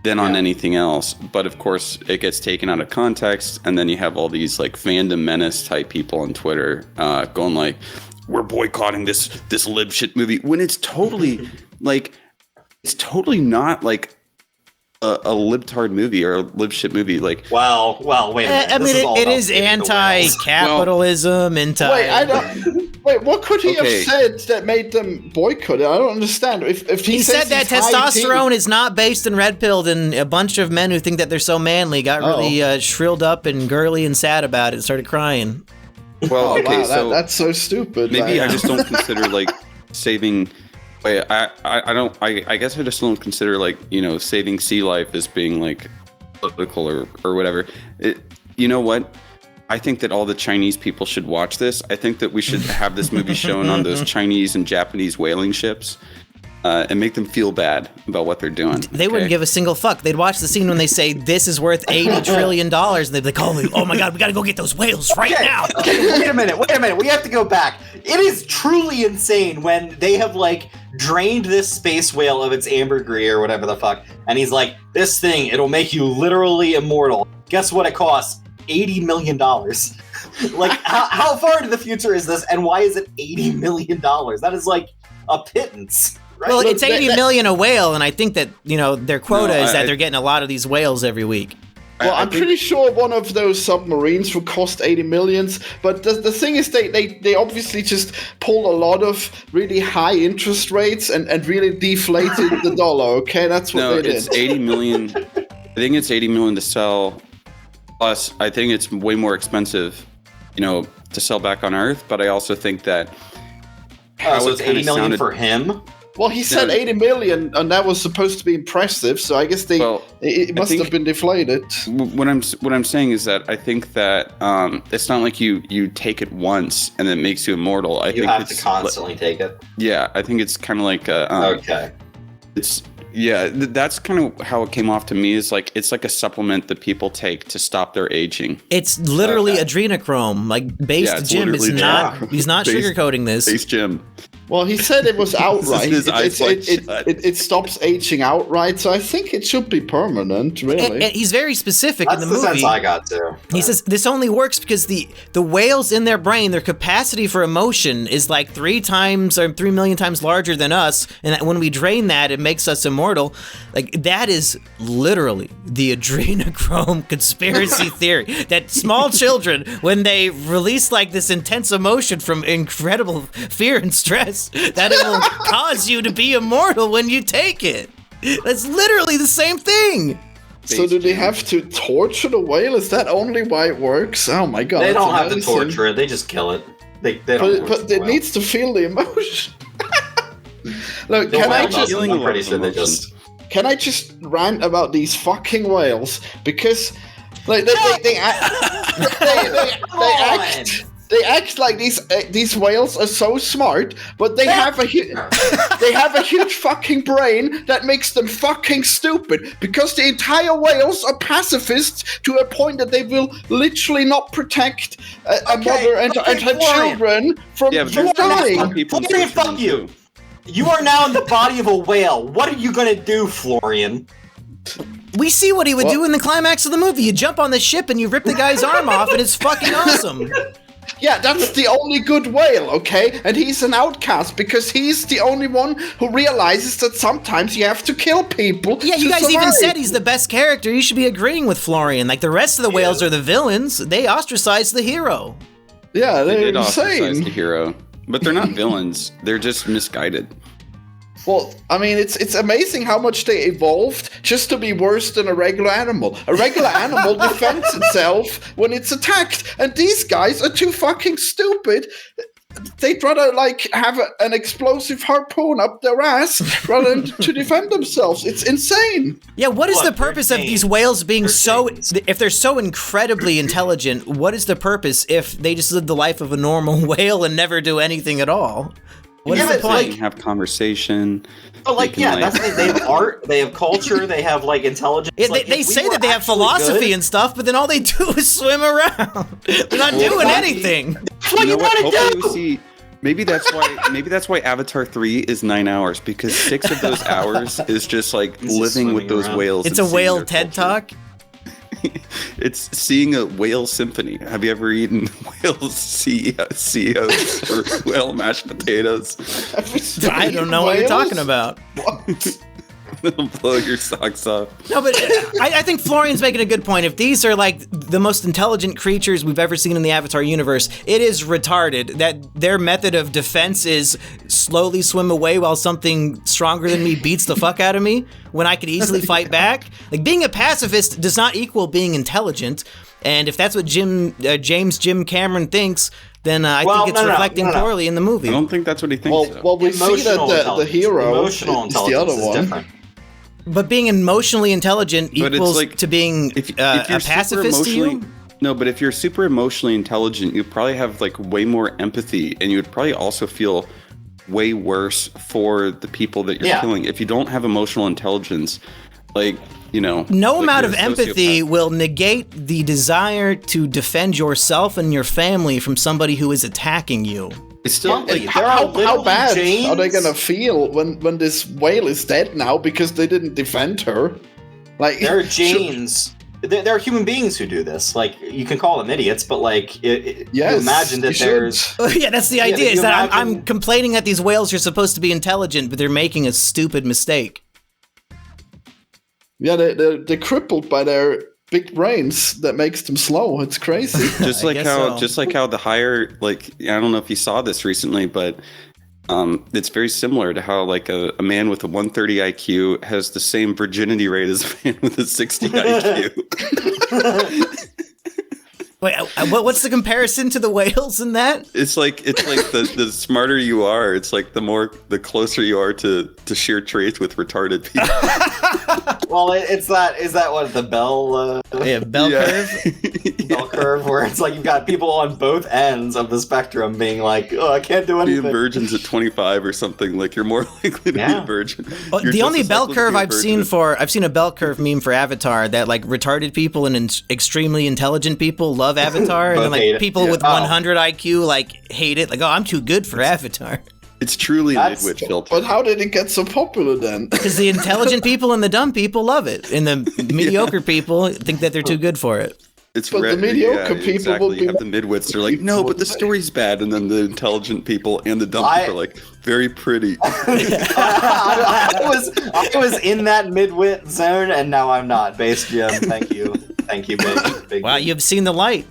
than on anything else. But of course, it gets taken out of context, and then you have all these like fandom menace type people on Twitter going like, we're boycotting this lib shit movie, when it's totally like, it's totally not like a libtard movie or a lib shit movie. Like, well, wait a minute. I mean, it is anti-capitalism, Wait, what could he have said that made them boycott it? I don't understand. If he said that testosterone is not based in red pilled, and a bunch of men who think that they're so manly got really shrilled up and girly and sad about it and started crying. Well, so that's so stupid. Maybe I just don't consider like saving. Wait, I guess I just don't consider like, you know, saving sea life as being like political or whatever. You know what? I think that all the Chinese people should watch this. I think that we should have this movie shown on those Chinese and Japanese whaling ships. And make them feel bad about what they're doing. They wouldn't give a single fuck. They'd watch the scene when they say, this is worth $80 trillion, and they'd be like, oh my god, we gotta go get those whales right now. Okay, wait a minute, we have to go back. It is truly insane when they have, like, drained this space whale of its ambergris or whatever the fuck, and he's like, this thing, it'll make you literally immortal. Guess what it costs? $80 million. Like, how far into the future is this, and why is it $80 million? That is, like, a pittance. Right? Well, it's 80 million a whale, and I think that, you know, their quota is that they're getting a lot of these whales every week. Well, I'm pretty sure one of those submarines will cost 80 millions, but the thing is they obviously just pulled a lot of really high interest rates and really deflated the dollar, okay? That's what they did. No, it's 80 million. I think it's 80 million to sell. Plus, I think it's way more expensive, you know, to sell back on Earth, but I also think that... so it's 80 million for him? Well, he said 80 million, and that was supposed to be impressive. So I guess it must have been deflated. What I'm saying is that I think that it's not like you take it once and it makes you immortal. I think you have to constantly take it. Yeah, I think it's kind of like okay. That's kind of how it came off to me. Is like it's like a supplement that people take to stop their aging. It's literally adrenochrome. Like Based Jim is not. He's not sugarcoating this. Based Jim. Well, he said it was outright. It stops aging outright, so I think it should be permanent, really. And he's very specific in the movie. That's the sense I got, too. He says this only works because the whales in their brain, their capacity for emotion is like 3 million times larger than us, and that when we drain that, it makes us immortal. Like, that is literally the adrenochrome conspiracy theory, that small children, when they release like this intense emotion from incredible fear and stress, this, that it will cause you to be immortal when you take it. That's literally the same thing. So do they have to torture the whale? Is that only why it works? Oh my god. They don't have to torture it, they just kill it. They don't but it needs to feel the emotion. Look, I'm pretty sure they just... Can I just rant about these fucking whales? Because like they act like these whales are so smart, but they have a huge fucking brain that makes them fucking stupid. Because the entire whales are pacifists to a point that they will literally not protect a mother and her children from dying. Florian, fuck you. You are now in the body of a whale. What are you gonna do, Florian? We see what he would do in the climax of the movie. You jump on the ship and you rip the guy's arm off, and it's fucking awesome. Yeah, that's the only good whale, okay? And he's an outcast because he's the only one who realizes that sometimes you have to kill people. Yeah, you guys even said he's the best character. You should be agreeing with Florian. Like, the rest of the whales are the villains. They ostracize the hero. Yeah, they're insane. Ostracize the hero. But they're not villains. They're just misguided. Well, I mean, it's amazing how much they evolved just to be worse than a regular animal. A regular animal defends itself when it's attacked, and these guys are too fucking stupid. They'd rather, like, have an explosive harpoon up their ass rather than to defend themselves. It's insane. Yeah, what is the purpose of these whales being if they're so incredibly intelligent, what is the purpose if they just live the life of a normal whale and never do anything at all? What is the point? They can have conversation. But that's the thing. They have art, they have culture, they have intelligence. Yeah, they say that they have philosophy and stuff, but then all they do is swim around. They're not doing anything. What do you want to do? Maybe that's why Avatar 3 is 9 hours, because 6 of those hours is just living with those whales. It's a whale TED Talk. It's seeing a whale symphony. Have you ever eaten whale CEOs or whale mashed potatoes? I don't know what you're talking about. What? It'll blow your socks off. No, but I think Florian's making a good point. If these are the most intelligent creatures we've ever seen in the Avatar universe, it is retarded that their method of defense is slowly swim away while something stronger than me beats the fuck out of me when I could easily fight back. Being a pacifist does not equal being intelligent, and if that's what James Jim Cameron thinks, then I think it's reflecting poorly in the movie. I don't think that's what he thinks. Well, we see that the hero is the other one. Different. But being emotionally intelligent equals to being a pacifist to you? No, but if you're super emotionally intelligent, you probably have way more empathy, and you would probably also feel way worse for the people that you're killing. If you don't have emotional intelligence, no amount of empathy will negate the desire to defend yourself and your family from somebody who is attacking you. It's still how bad are they gonna feel when this whale is dead now because they didn't defend her? There are Janes. There are human beings who do this. You can call them idiots, but you imagine that there's. Yeah, that's the idea. Is that I'm complaining that these whales are supposed to be intelligent, but they're making a stupid mistake. Yeah, they're crippled by their big brains that makes them slow. It's crazy. Just like how the higher, I don't know if you saw this recently, but it's very similar to how a man with a 130 IQ has the same virginity rate as a man with a 60 IQ. Wait, what's the comparison to the whales in that? It's the smarter you are, it's the closer you are to share traits with retarded people. Well, is that what the bell curve? Bell curve, where it's you've got people on both ends of the spectrum being I can't do anything. Being virgins at 25 or something, you're more likely to be a virgin. Well, the only bell curve I've seen a bell curve meme for Avatar that retarded people and extremely intelligent people love Avatar, and then people with 100 IQ hate it. I'm too good for Avatar. It's truly a midwit filter. But how did it get so popular then? Because the intelligent people and the dumb people love it, and the mediocre people think that they're too good for it. The mediocre people will be. You have the midwits. They're no, but the story's bad, and then the intelligent people and the dumb people are very pretty. I was in that midwit zone, and now I'm not. Base Jim, thank you, big. Wow, you've seen the light.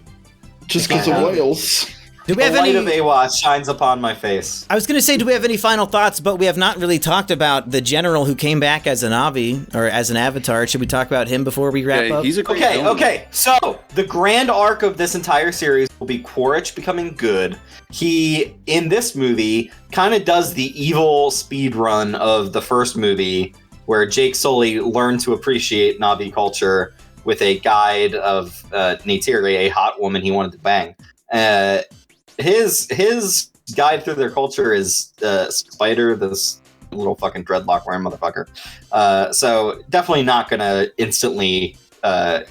Just because of whales. Do we have the light any? of Awa shines upon my face. I was going to say, do we have any final thoughts? But we have not really talked about the general who came back as an Navi or as an Avatar. Should we talk about him before we wrap up? He's a great villain. Okay. So the grand arc of this entire series will be Quaritch becoming good. He, in this movie, kind of does the evil speed run of the first movie, where Jake Sully learned to appreciate Navi culture with a guide of Neytiri, a hot woman he wanted to bang. His guide through their culture is Spider, this little fucking dreadlock wearing motherfucker. So definitely not gonna instantly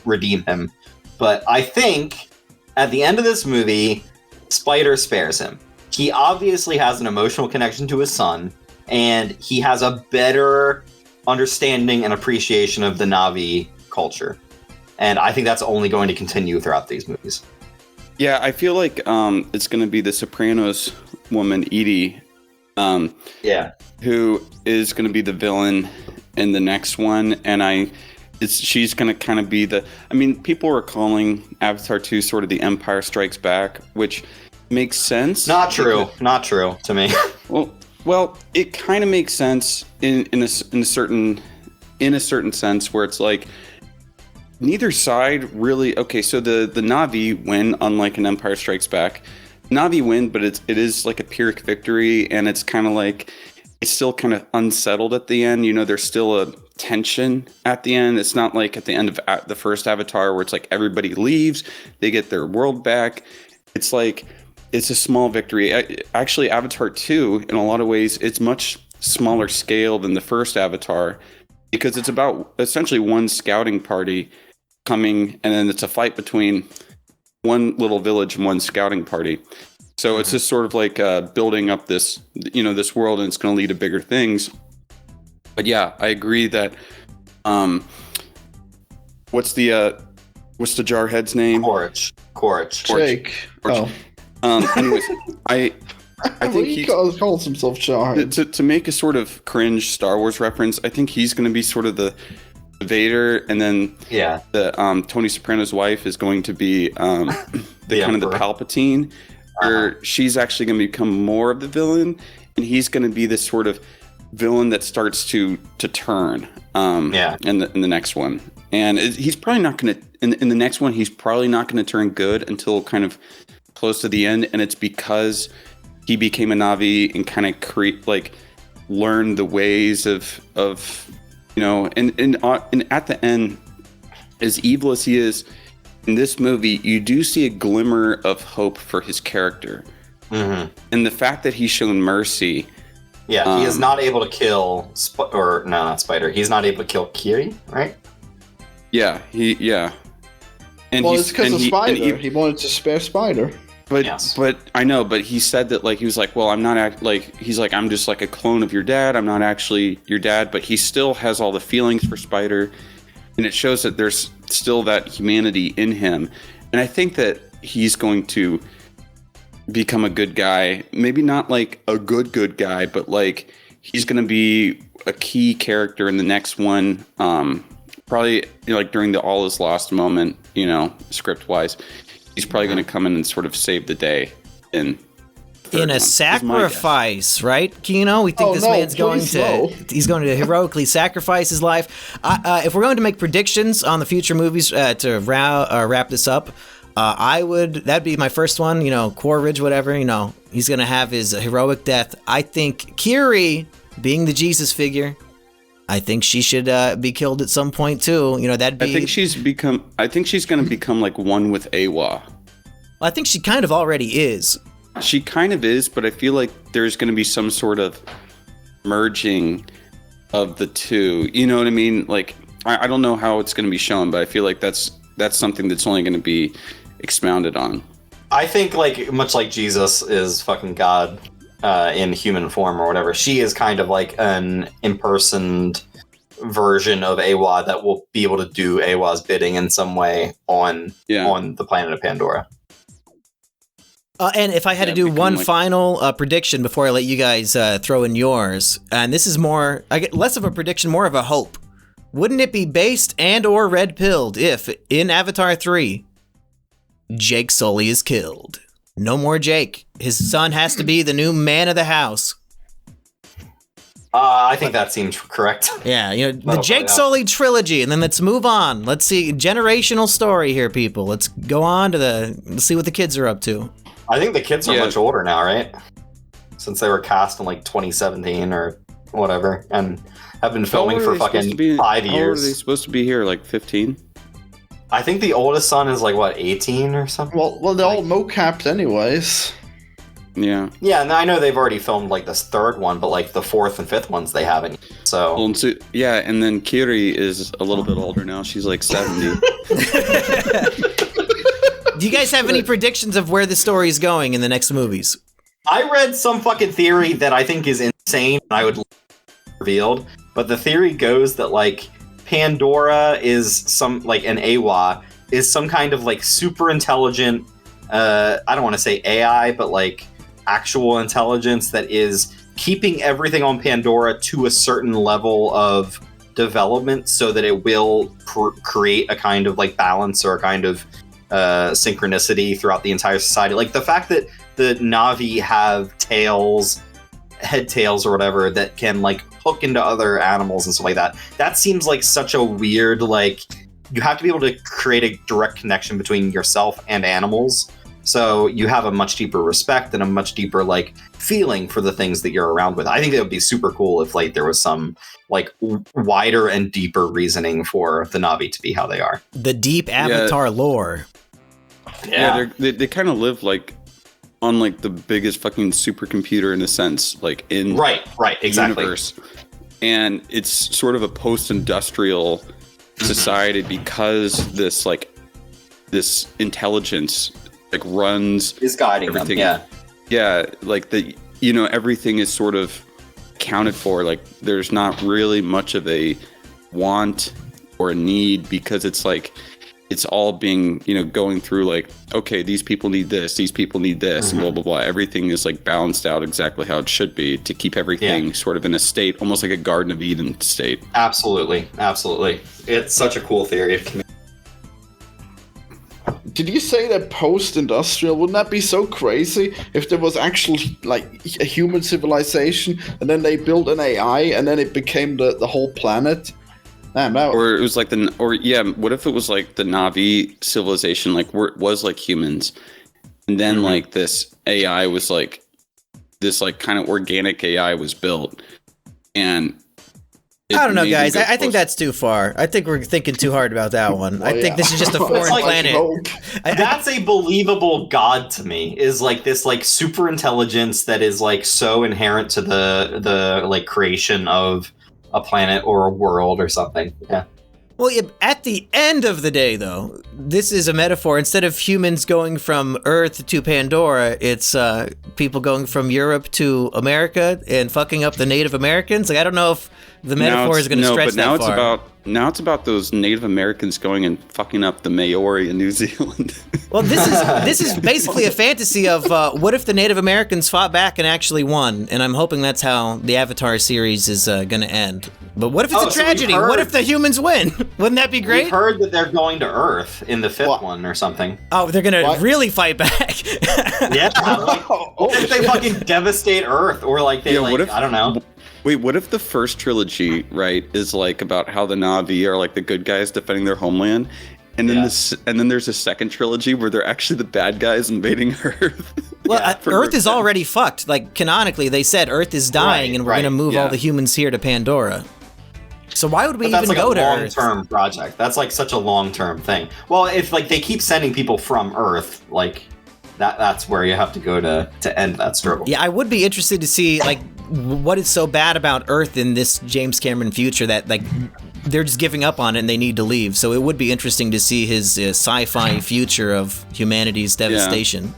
redeem him. But I think at the end of this movie, Spider spares him. He obviously has an emotional connection to his son, and he has a better understanding and appreciation of the Navi culture. And I think that's only going to continue throughout these movies. Yeah, I feel like it's going to be the Sopranos woman, Edie, who is going to be the villain in the next one. And she's going to kind of be people are calling Avatar 2 sort of the Empire Strikes Back, which makes sense. Not true to me. Well, it kind of makes sense in a certain sense where it's like, neither side really. Okay, so the Na'vi win, unlike an Empire Strikes Back. Na'vi win, but it is like a Pyrrhic victory, and it's kind of like it's still kind of unsettled at the end. You know, there's still a tension at the end. It's not like at the end of the first Avatar where it's like everybody leaves, they get their world back. It's like it's a small victory. Actually, Avatar 2, in a lot of ways, it's much smaller scale than the first Avatar because it's about essentially one scouting party coming, and then it's a fight between one little village and one scouting party. So it's just sort of like building up this, this world, and it's going to lead to bigger things. But yeah, I agree that what's the jarhead's name? Quaritch. Jake. Oh. Anyways, I think he calls himself Jarhead. To make a sort of cringe Star Wars reference, I think he's going to be sort of the Vader, and then the Tony Soprano's wife is going to be the kind of the Palpatine, where she's actually going to become more of the villain, and he's going to be this sort of villain that starts to turn in the next one. And he's probably not going to in the next one. He's probably not going to turn good until kind of close to the end, and it's because he became a Na'vi and kind of learn the ways of and at the end, as evil as he is in this movie, you do see a glimmer of hope for his character, and the fact that he's shown mercy. Yeah, he is not able to kill not Spider. He's not able to kill Kiri, right? Yeah, And it's because of Spider. He wanted to spare Spider. But I know, but he said that he was like, well, I'm not he's like, I'm just like a clone of your dad. I'm not actually your dad, but he still has all the feelings for Spider, and it shows that there's still that humanity in him. And I think that he's going to become a good guy. Maybe not like a good guy, but he's going to be a key character in the next one. Probably during the all is lost moment, script wise. He's probably going to come in and sort of save the day in a sacrifice, right, Kino? We think man's going he's going to heroically sacrifice his life. If we're going to make predictions on the future movies to wrap this up, that'd be my first one, Quaritch, whatever, he's going to have his heroic death. I think Kiri, being the Jesus figure, I think she should be killed at some point too. That'd be. I think she's going to become like one with Awa. Well, I think she kind of already is. She kind of is, but I feel like there's going to be some sort of merging of the two. You know what I mean? I don't know how it's going to be shown, but I feel like that's something that's only going to be expounded on. I think much like Jesus is fucking God. In human form or whatever, she is kind of like an impersoned version of Awa that will be able to do Awa's bidding in some way on the planet of Pandora. And if I had to do one final prediction before I let you guys throw in yours, and this is I get less of a prediction, more of a hope. Wouldn't it be based and or red-pilled if in Avatar 3, Jake Sully is killed? no more Jake. His son has to be the new man of the house. I think that seems correct. Yeah, the Jake Sully trilogy, and then let's move on. Let's see, generational story here, people. Let's go on to let's see what the kids are up to. I think the kids are much older now, right? Since they were cast in 2017 or whatever, and have been filming for fucking 5 years. How old are they supposed to be here? 15? I think the oldest son is 18 or something. Well, they're all mo-capped anyways. Yeah. Yeah, and I know they've already filmed this third one, but the fourth and fifth ones they haven't. So. Well, yeah, and then Kiri is a little bit older now. She's 70. Do you guys have any predictions of where the story is going in the next movies? I read some fucking theory that I think is insane, and I would revealed. But the theory goes that Pandora is an Awa is some kind of super intelligent. I don't want to say AI, but actual intelligence that is keeping everything on Pandora to a certain level of development, so that it will create a kind of balance or a kind of synchronicity throughout the entire society. The fact that the Na'vi have head tails or whatever that can hook into other animals and stuff like that. That seems such a weird, you have to be able to create a direct connection between yourself and animals. So you have a much deeper respect and a much deeper feeling for the things that you're around with. I think it would be super cool if there was some wider and deeper reasoning for the Na'vi to be how they are. The deep Avatar lore. Yeah, they kind of live on the biggest fucking supercomputer in a sense, in right, exactly. Universe. And it's sort of a post-industrial society because this this intelligence is guiding everything. them. Yeah, everything is sort of accounted for. There's not really much of a want or a need, because it's all being, going through okay, these people need this, these people need this, and blah, blah, blah. Everything is balanced out exactly how it should be to keep everything sort of in a state, almost like a Garden of Eden state. Absolutely. It's such a cool theory. Did you say that post-industrial? Wouldn't that be so crazy if there was actual a human civilization, and then they built an AI, and then it became the whole planet? Or it was what if it was the Na'vi civilization, where it was humans, and then this AI was this kind of organic AI was built, and I don't know, guys. I think that's too far. I think we're thinking too hard about that one. I think this is just a foreign planet. That's a believable god to me. Is this super intelligence that is so inherent to the creation of a planet or a world or something. Yeah. Well, at the end of the day, though, this is a metaphor. Instead of humans going from Earth to Pandora, it's people going from Europe to America and fucking up the Native Americans. I don't know if the metaphor is going to stretch that far. Now it's about those Native Americans going and fucking up the Maori in New Zealand. Well, this is basically a fantasy of what if the Native Americans fought back and actually won? And I'm hoping that's how the Avatar series is going to end. But what if it's a tragedy? What if the humans win? Wouldn't that be great? We've heard that they're going to Earth in the fifth one or something. Oh, they're going to really fight back. Yeah. What if they fucking devastate Earth? Or I don't know. Wait, what if the first trilogy, right, is about how the Na'vi are the good guys defending their homeland, and then then there's a second trilogy where they're actually the bad guys invading Earth? Well, Earth is already fucked. Canonically, they said Earth is dying, and we're gonna move all the humans here to Pandora. So why would we even go to Earth? That's a long-term project. That's such a long-term thing. Well, if they keep sending people from Earth, that's where you have to go to end that struggle. Yeah, I would be interested to see what is so bad about Earth in this James Cameron future that they're just giving up on it and they need to leave. So it would be interesting to see his sci-fi future of humanity's devastation.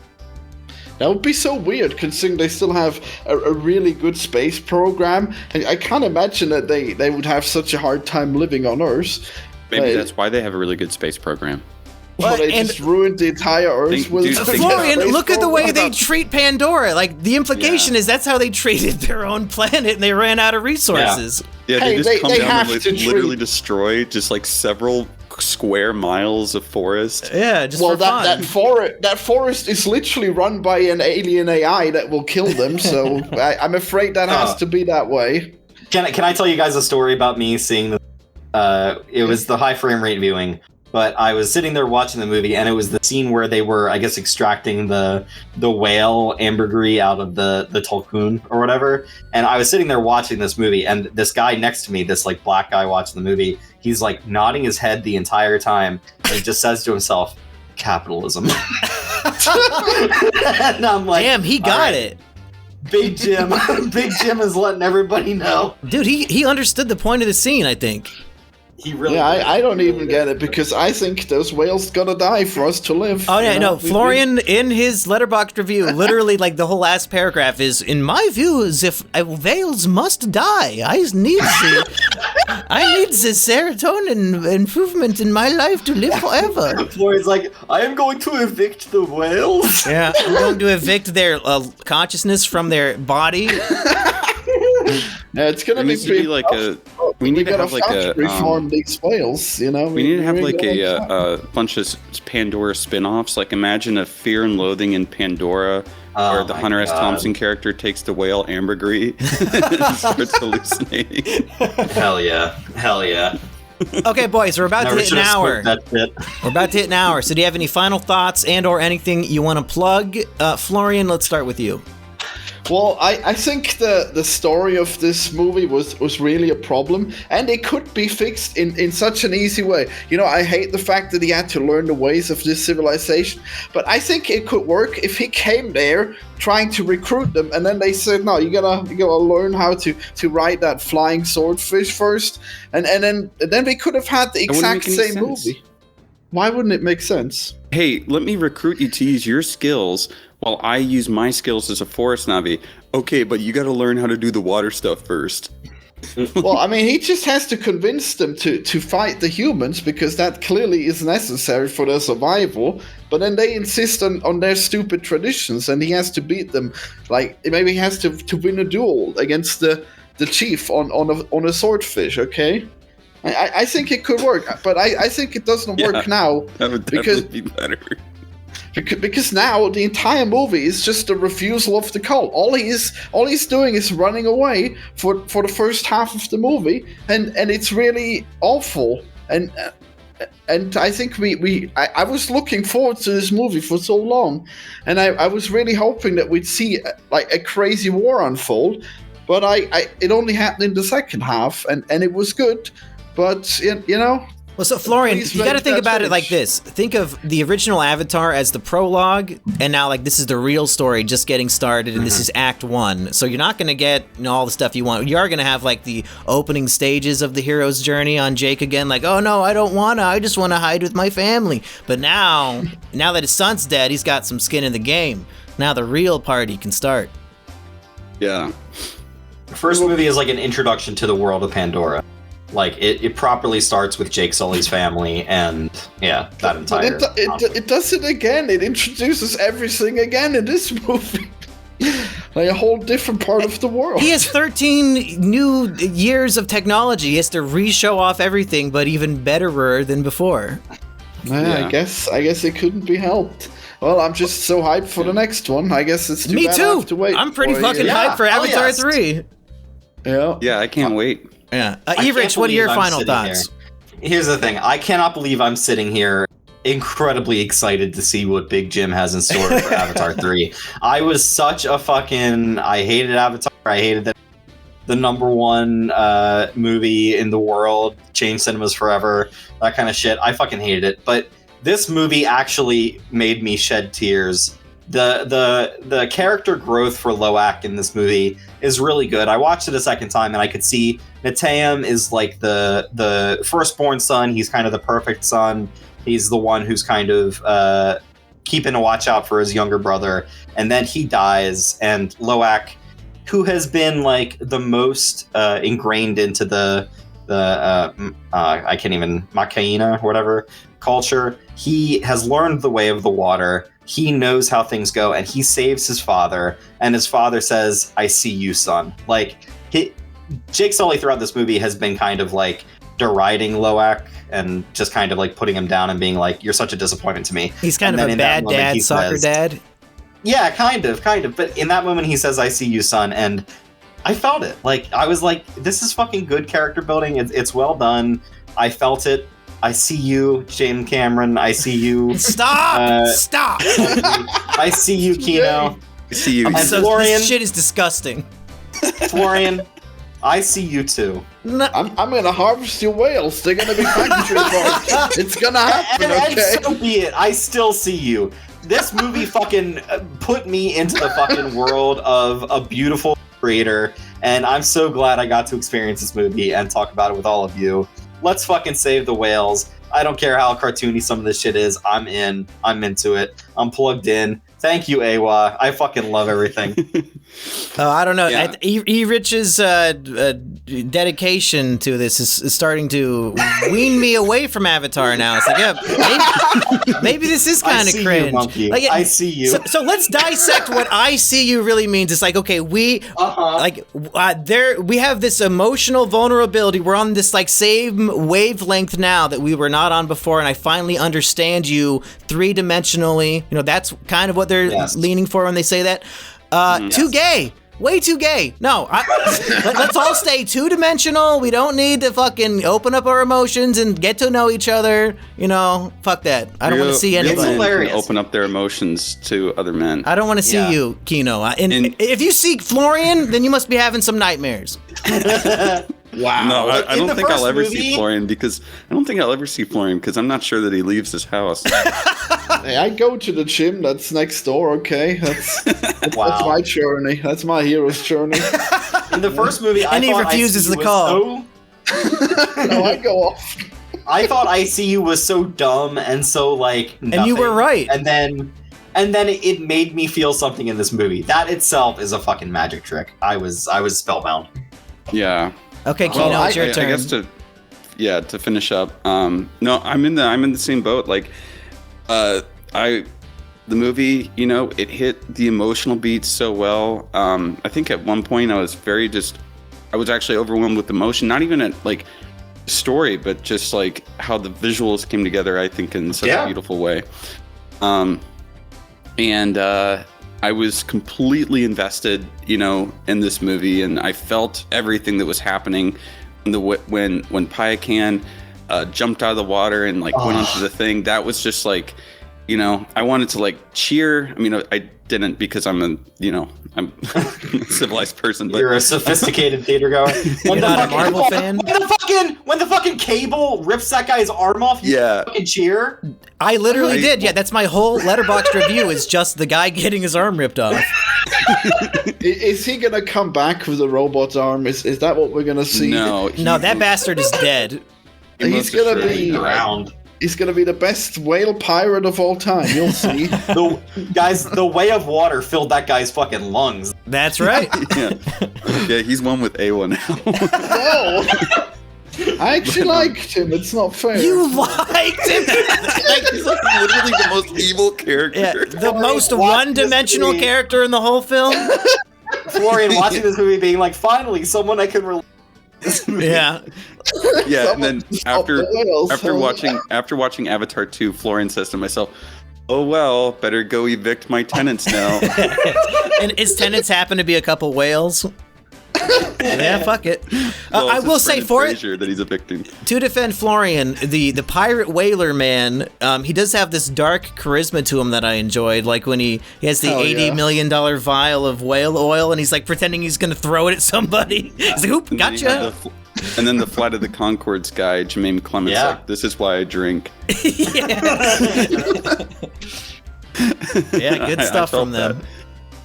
That would be so weird, considering they still have a really good space program. I can't imagine that they would have such a hard time living on Earth. Maybe that's why they have a really good space program. Well, they just ruined the entire Earth with Florian, look at the way they treat Pandora. The implication is that's how they treated their own planet, and they ran out of resources. Yeah, they just come down and literally destroy just several square miles of forest. Yeah, just for fun. That forest is literally run by an alien AI that will kill them. So I'm afraid that has to be that way. Can I tell you guys a story about me seeing the? It was the high frame rate viewing, but I was sitting there watching the movie, and it was the scene where they were, I guess, extracting the whale ambergris out of the tulkun or whatever. And I was sitting there watching this movie, and this guy next to me, this like black guy watching the movie, he's like nodding his head the entire time, and he just says to himself, "Capitalism." And I'm like, damn, he got it. Big Jim is letting everybody know. Dude, he understood the point of the scene, I think. He really. Yeah, I don't even get it because I think those whales gotta die for us to live. Oh yeah, no. Florian in his Letterboxd review, literally like the whole last paragraph is, in my view, as if whales must die. I need the serotonin improvement in my life to live forever. Florian's like, I am going to evict the whales. Yeah, I'm going to evict their consciousness from their body. Yeah, it's gonna be like a. We need to have like a reform these whales. You know, we need to have like a bunch of Pandora spin-offs. Like imagine a Fear and Loathing in Pandora, where the Hunter S. Thompson character takes the whale ambergris and starts hallucinating. Hell yeah. Okay, boys, we're about to hit an hour. We're about to hit an hour. So, do you have any final thoughts and/or anything you want to plug? Florian, let's start with you. Well, I think the story of this movie was really a problem, and it could be fixed in such an easy way. You know, I hate the fact that he had to learn the ways of this civilization, but I think it could work if he came there trying to recruit them, and then they said, no, you gotta learn how to ride that flying swordfish first, and then we could have had the exact same movie. Why wouldn't it make sense? Hey, let me recruit you to use your skills while I use my skills as a forest navi. Okay, but you got to learn how to do the water stuff first. Well, I mean, he just has to convince them to fight the humans because that clearly is necessary for their survival. But then they insist on their stupid traditions, and he has to beat them. Like maybe he has to win a duel against the chief on a swordfish. Okay. I think it could work, but I think it doesn't work now. That would definitely be better. Because now the entire movie is just a refusal of the cult. All he's doing is running away for the first half of the movie, and it's really awful. And I think I was looking forward to this movie for so long, and I was really hoping that we'd see like a crazy war unfold, but it only happened in the second half, and it was good. But, you know... Well, so Florian, you got to think about it like this. Think of the original Avatar as the prologue, and now like this is the real story just getting started, and this is Act 1. So you're not going to get all the stuff you want. You are going to have like the opening stages of the hero's journey on Jake again, like, oh no, I don't want to. I just want to hide with my family. But now that his son's dead, he's got some skin in the game. Now the real party can start. Yeah. The first movie is like an introduction to the world of Pandora. Like it properly starts with Jake Sully's family, and yeah, that entire. It does it again. It introduces everything again in this movie, like a whole different part of the world. He has 13 new years of technology. He has to re-show off everything, but even betterer than before. Yeah. I guess it couldn't be helped. Well, I'm just so hyped for the next one. I guess it's too Me bad too. I have to wait. I'm pretty fucking hyped for Avatar 3. Yeah, I can't wait. Yeah, Everich, what are your final thoughts? Here's the thing: I cannot believe I'm sitting here, incredibly excited to see what Big Jim has in store for Avatar 3. I was such a fucking. I hated Avatar. I hated that the #1 movie in the world, changed cinemas forever, that kind of shit. I fucking hated it. But this movie actually made me shed tears. The character growth for Loak in this movie is really good. I watched it a second time, and I could see Neteyam is like the firstborn son. He's kind of the perfect son. He's the one who's kind of keeping a watch out for his younger brother, and then he dies. And Loak, who has been like the most ingrained into the I can't even Makaina or whatever culture, he has learned the way of the water. He knows how things go, and he saves his father, and his father says, I see you, son. Like, Jake Sully throughout this movie has been kind of like deriding Loak and just kind of like putting him down and being like, "You're such a disappointment to me." He's kind of a bad dad, soccer dad. Yeah, kind of. But in that moment, he says, "I see you, son," and I felt it. Like, I was like, "This is fucking good character building. It's well done." I felt it. I see you, James Cameron. I see you. Stop! I see you, Kino. I see you. And So Florian. this shit is disgusting. Florian, I see you too. No. I'm gonna harvest your whales. They're gonna be factory farms. It's gonna happen, And okay? so be it. I still see you. This movie fucking put me into the fucking world of a beautiful creator, and I'm so glad I got to experience this movie and talk about it with all of you. Let's fucking save the whales. I don't care how cartoony some of this shit is. I'm in. I'm into it. I'm plugged in. Thank you, Awa. I fucking love everything. Oh, I don't know. Yeah. E-Rich's dedication to this is starting to wean me away from Avatar now. It's like, yeah, maybe this is kind of cringe. Monkey. Like, I see you. So let's dissect what I see you really means. It's like, okay, we have this emotional vulnerability. We're on this like same wavelength now that we were not on before, and I finally understand you three-dimensionally. You know, that's kind of what they're leaning for when they say that. Too gay. Way too gay. No, let's all stay two-dimensional. We don't need to fucking open up our emotions and get to know each other. You know, fuck that. I don't want to see It's anybody. hilarious. Open up their emotions to other men. I don't want to see you, Kino. And if you see Florian, then you must be having some nightmares. Wow. No, I In don't the think I'll first ever movie- see Florian because I'm not sure that he leaves his house. Hey, I go to the gym that's next door, okay? That's my journey. That's my hero's journey. In the first movie, And he refuses the call. No, I go off. I thought ICU was so dumb and so like nothing. And you were right. And then it made me feel something in this movie. That itself is a fucking magic trick. I was spellbound. Yeah. Okay, Kino, it's your I turn. guess to finish up. No, I'm in the same boat. Like, the movie, you know, it hit the emotional beats so well. I think at one point I was actually overwhelmed with emotion. Not even at like story, but just like how the visuals came together. I think in such a beautiful way. And I was completely invested, you know, in this movie, and I felt everything that was happening. When Payakan jumped out of the water and like went onto the thing, that was just like, you know, I wanted to like cheer. I mean, I didn't because I'm a civilized person. But You're a sophisticated theater goer. You're not a Marvel fan? When the fucking cable rips that guy's arm off, you fucking cheer. I literally did. Yeah, that's my whole Letterboxd review is just the guy getting his arm ripped off. Is he gonna come back with a robot's arm? Is that what we're gonna see? No, that bastard is dead. He's gonna be around. He's gonna be the best whale pirate of all time. You'll see. The way of water filled that guy's fucking lungs. That's right. yeah, he's one with Awa now. No, I actually liked him. It's not fair. You liked him. He's like literally the most evil character. Yeah, the most one-dimensional character in the whole film. Florian watching this movie being like, finally, someone I can relate. Yeah. Yeah, and then after whales, watching Avatar 2, Florian says to myself, "Oh well, better go evict my tenants now." And his tenants happen to be a couple whales. Yeah, fuck it. Well, I it's will his say friend for it, Frasier that he's evicting. to defend Florian, the pirate whaler man, he does have this dark charisma to him that I enjoyed. Like when he has the $80 million vial of whale oil, and he's like pretending he's gonna throw it at somebody. He's like, "Oop, And then he had gotcha." and then the Flight of the Conchords guy, Jermaine Clement's like, "This is why I drink." Yeah, good stuff from them.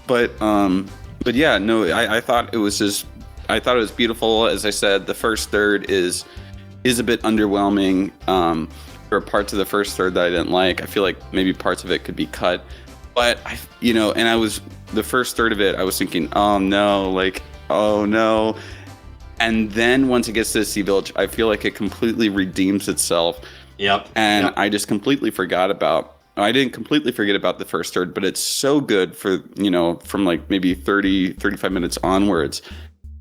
But yeah, no, I thought it was beautiful. As I said, the first third is a bit underwhelming. There are parts of the first third that I didn't like. I feel like maybe parts of it could be cut. But the first third of it, I was thinking, oh no. And then once it gets to the Sea Village, I feel like it completely redeems itself. Yep. And I just completely forgot about. I didn't completely forget about the first third, but it's so good for, you know, from like maybe 30, 35 minutes onwards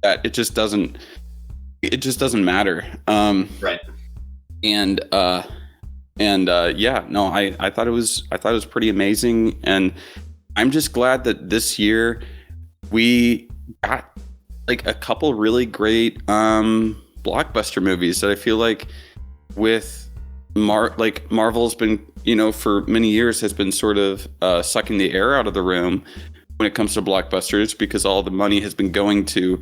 that it just doesn't it just doesn't matter. Right. And yeah, no, I thought it was pretty amazing, and I'm just glad that this year we got like a couple really great blockbuster movies that I feel like with Marvel's been, for many years has been sort of sucking the air out of the room when it comes to blockbusters, because all the money has been going to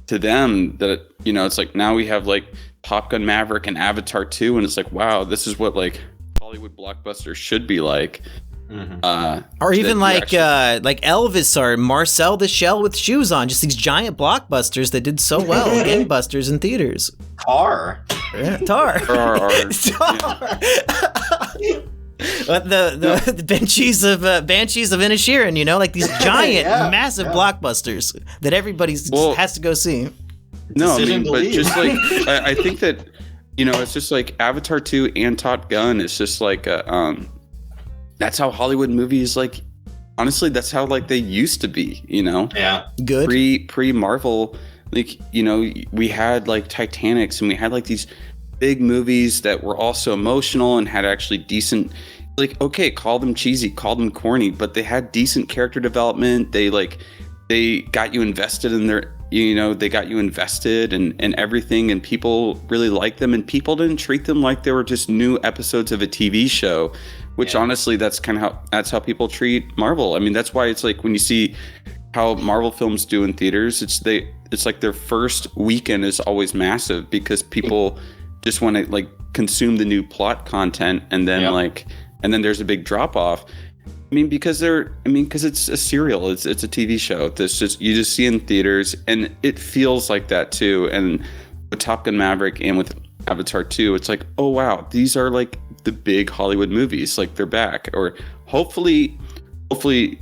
them, that it's like now we have like Top Gun Maverick and Avatar 2, and it's like, wow, this is what like Hollywood blockbusters should be like. Or even like Elvis or Marcel the Shell with Shoes On, just these giant blockbusters that did so well, gangbusters in theaters. Tar. Yeah, Tar. Tar. The Banshees of Inisherin, like these giant, massive blockbusters that everybody has to go see. No, I mean, but just like I think that it's just like Avatar 2 and Top Gun. It's just like that's how Hollywood movies, like, honestly, that's how like they used to be. Yeah, good. Pre Marvel, like we had like Titanics, and we had like these big movies that were also emotional and had actually decent, like, okay, call them cheesy, call them corny, but they had decent character development. They got you invested in their, they got you invested in everything, and people really liked them, and people didn't treat them like they were just new episodes of a TV show, which honestly, that's how people treat Marvel. I mean, that's why it's like when you see how Marvel films do in theaters, it's like their first weekend is always massive because people just want to like consume the new plot content, and then and then there's a big drop off. I mean, because it's a serial, it's a TV show. You just see in theaters, and it feels like that too. And with Top Gun Maverick and with Avatar 2, it's like, oh wow, these are like the big Hollywood movies, like they're back. Or hopefully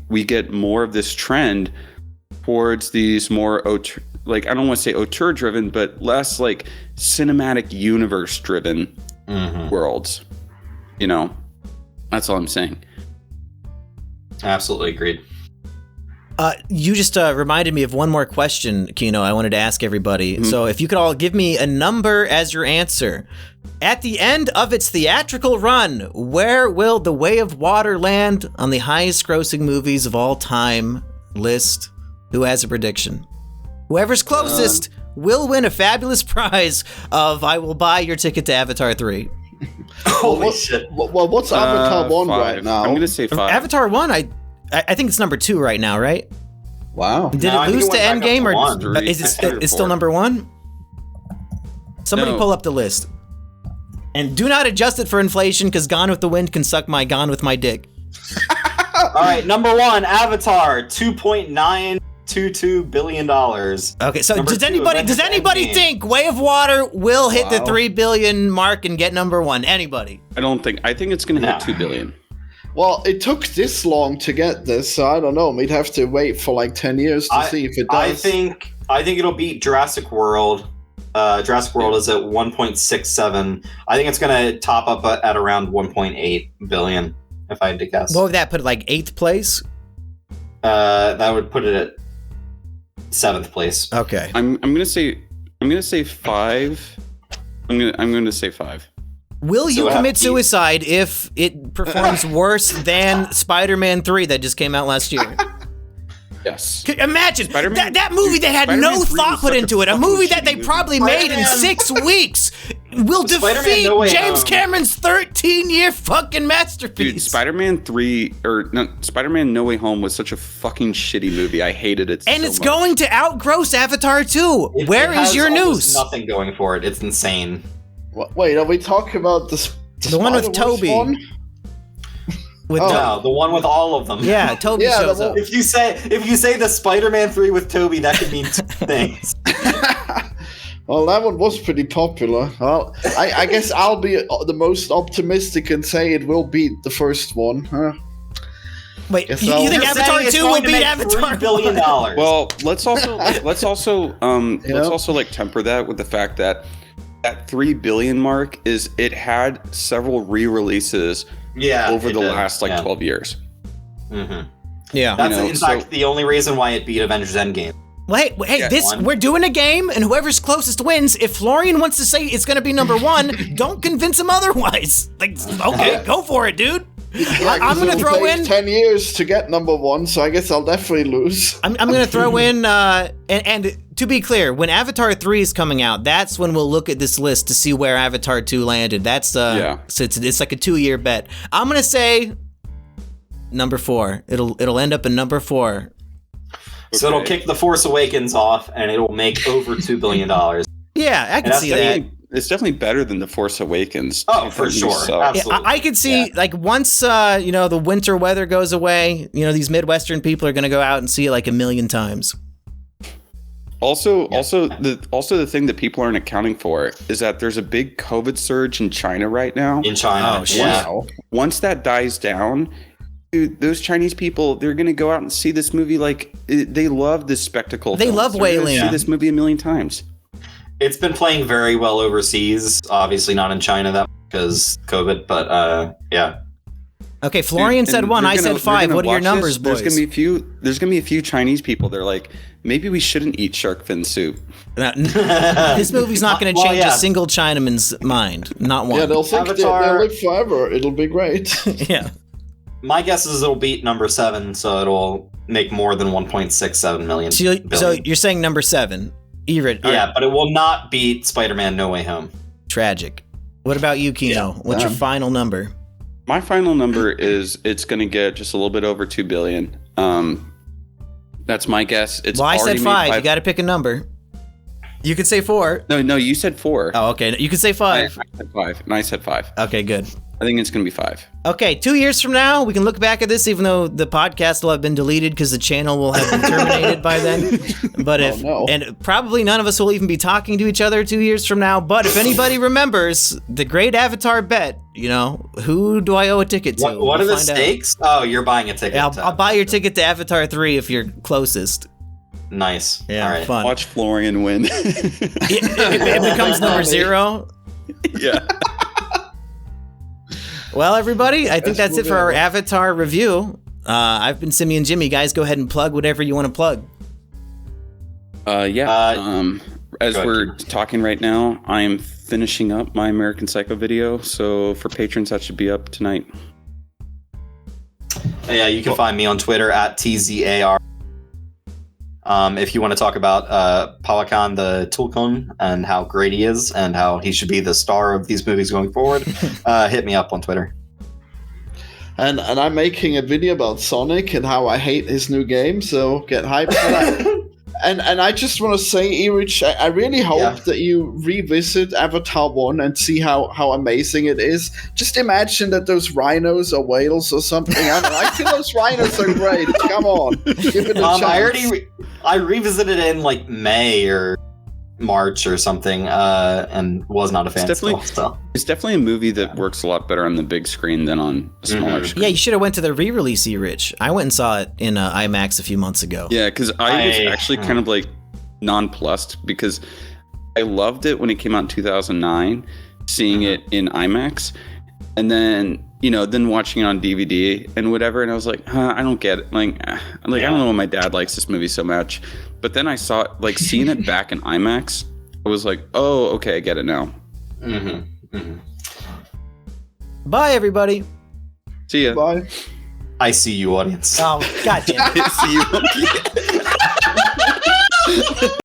we get more of this trend towards these more like, I don't want to say auteur driven, but less like cinematic universe driven worlds. That's all I'm saying. Absolutely agreed. You just reminded me of one more question, Kino, I wanted to ask everybody. Mm-hmm. So if you could all give me a number as your answer. At the end of its theatrical run, where will The Way of Water land on the highest grossing movies of all time list? Who has a prediction? Whoever's closest will win a fabulous prize of I will buy your ticket to Avatar 3. Holy shit. Well, what's Avatar 1 right now? I'm going to say 5. Avatar 1, I think it's number 2 right now, right? Wow. Did it lose to Endgame, or is it still number 1? Somebody pull up the list. And do not adjust it for inflation, because Gone with the Wind can suck my Gone with my dick. All right, number 1, Avatar, $2.922 billion. Okay, so does anybody think Way of Water will hit the 3 billion mark and get number 1? Anybody? I think it's going to hit 2 billion. Well, it took this long to get this, so I don't know. We'd have to wait for like 10 years to see if it does. I think it'll beat Jurassic World. Jurassic World is at 1.67. I think it's going to top up at around 1.8 billion, if I had to guess. What would that put it, like 8th place? That would put it at 7th place. Okay. I'm gonna say 5. I'm gonna say 5. Will you commit suicide if it performs worse than Spider-Man 3 that just came out last year? Yes. Imagine that movie that had no thought put into it. A movie that they probably made in 6 weeks will defeat James Cameron's 13-year fucking masterpiece. Dude, Spider-Man No Way Home was such a fucking shitty movie. I hated it and so it's much. Going to outgross Avatar 2. Where is your news? Nothing going for it. It's insane. Wait, are we talking about the one with Toby? One? No, the one with all of them. Yeah, Toby shows up. If you say the Spider-Man 3 with Toby, that could mean 2 things. Well, that one was pretty popular. Well, I guess I'll be the most optimistic and say it will beat the first one. Huh? Wait, you think Avatar 2 will beat Avatar $3 billion? Well, let's also like temper that with the fact that 3 billion mark it had several re-releases over the last 12 years. Mm-hmm. Yeah. That's in fact the only reason why it beat Avengers Endgame. Well, hey, we're doing a game, and whoever's closest wins. If Florian wants to say it's going to be number 1, don't convince him otherwise. Like, okay, go for it, dude. I'm going to throw in 10 years to get number 1, so I guess I'll definitely lose. I'm going to throw in, and to be clear, when Avatar 3 is coming out, that's when we'll look at this list to see where Avatar 2 landed. That's so it's like a 2-year bet. I'm going to say number 4. It'll end up in number 4. So it'll kick The Force Awakens off, and it'll make over $2 billion. Yeah, I can see that. It's definitely better than The Force Awakens. Oh, for sure. Absolutely. Yeah, I could see, like, once, the winter weather goes away, these Midwestern people are going to go out and see it like 1 million times. Also, the thing that people aren't accounting for is that there's a big COVID surge in China right now. In China. Oh, wow. Once that dies down, dude, those Chinese people, they're going to go out and see this movie like, they love this spectacle. They love whaling. See this movie 1 million times. It's been playing very well overseas. Obviously not in China that because COVID, but yeah. Okay, Florian said 1. I said 5. What are your numbers, boys? There's gonna be a few Chinese people. They're like, maybe we shouldn't eat shark fin soup. This movie's not going to change a single Chinaman's mind. Not one. Yeah, they'll think they'll live forever. It'll be great. Yeah. My guess is it'll beat number 7, so it'll make more than 1.67 million. So you're saying number 7. Yeah, but it will not beat Spider-Man No Way Home. Tragic. What about you, Kino? What's your final number? My final number is it's going to get just a little bit over 2 billion. That's my guess. I said 5. You got to pick a number. You could say 4. No, you said 4. Oh, okay. You could say 5. I said 5, and I said 5. Okay, good. I think it's going to be 5. Okay, 2 years from now, we can look back at this, even though the podcast will have been deleted because the channel will have been terminated by then. But and probably none of us will even be talking to each other 2 years from now. But if anybody remembers the great Avatar bet, who do I owe a ticket to? What are the stakes? Oh, you're buying a ticket. Yeah, I'll buy your ticket to Avatar 3 if you're closest. Nice. Yeah, all right. Fun. Watch Florian win. It becomes number 0. Yeah. Well, everybody, I think that's it for our Avatar review. I've been Simian Jimmy. Guys, go ahead and plug whatever you want to plug. As we're talking right now, I am finishing up my American Psycho video. So for patrons, that should be up tonight. Yeah, you can find me on Twitter at TZAR. If you want to talk about Palakan the Tulkun and how great he is and how he should be the star of these movies going forward, hit me up on Twitter. And I'm making a video about Sonic and how I hate his new game, so get hyped for that. And I just want to say, Erich, I really hope that you revisit Avatar 1 and see how amazing it is. Just imagine that those rhinos are whales or something. I feel those rhinos are great. Come on. Give it a chance. I revisited it in like May or March or something, and was not a fan. It's definitely a movie that works a lot better on the big screen than on a smaller screen. Yeah, you should have went to the re-release, Rich. I went and saw it in IMAX a few months ago. Yeah, because I was actually kind of like nonplussed because I loved it when it came out in 2009, seeing it in IMAX, and then watching it on DVD and whatever, and I was like, I don't get it. I don't know why my dad likes this movie so much. But then I saw it, like, seeing it back in IMAX, I was like, oh, okay, I get it now. Bye, everybody. See ya. Bye. I see you, audience. Oh, goddamn. See you.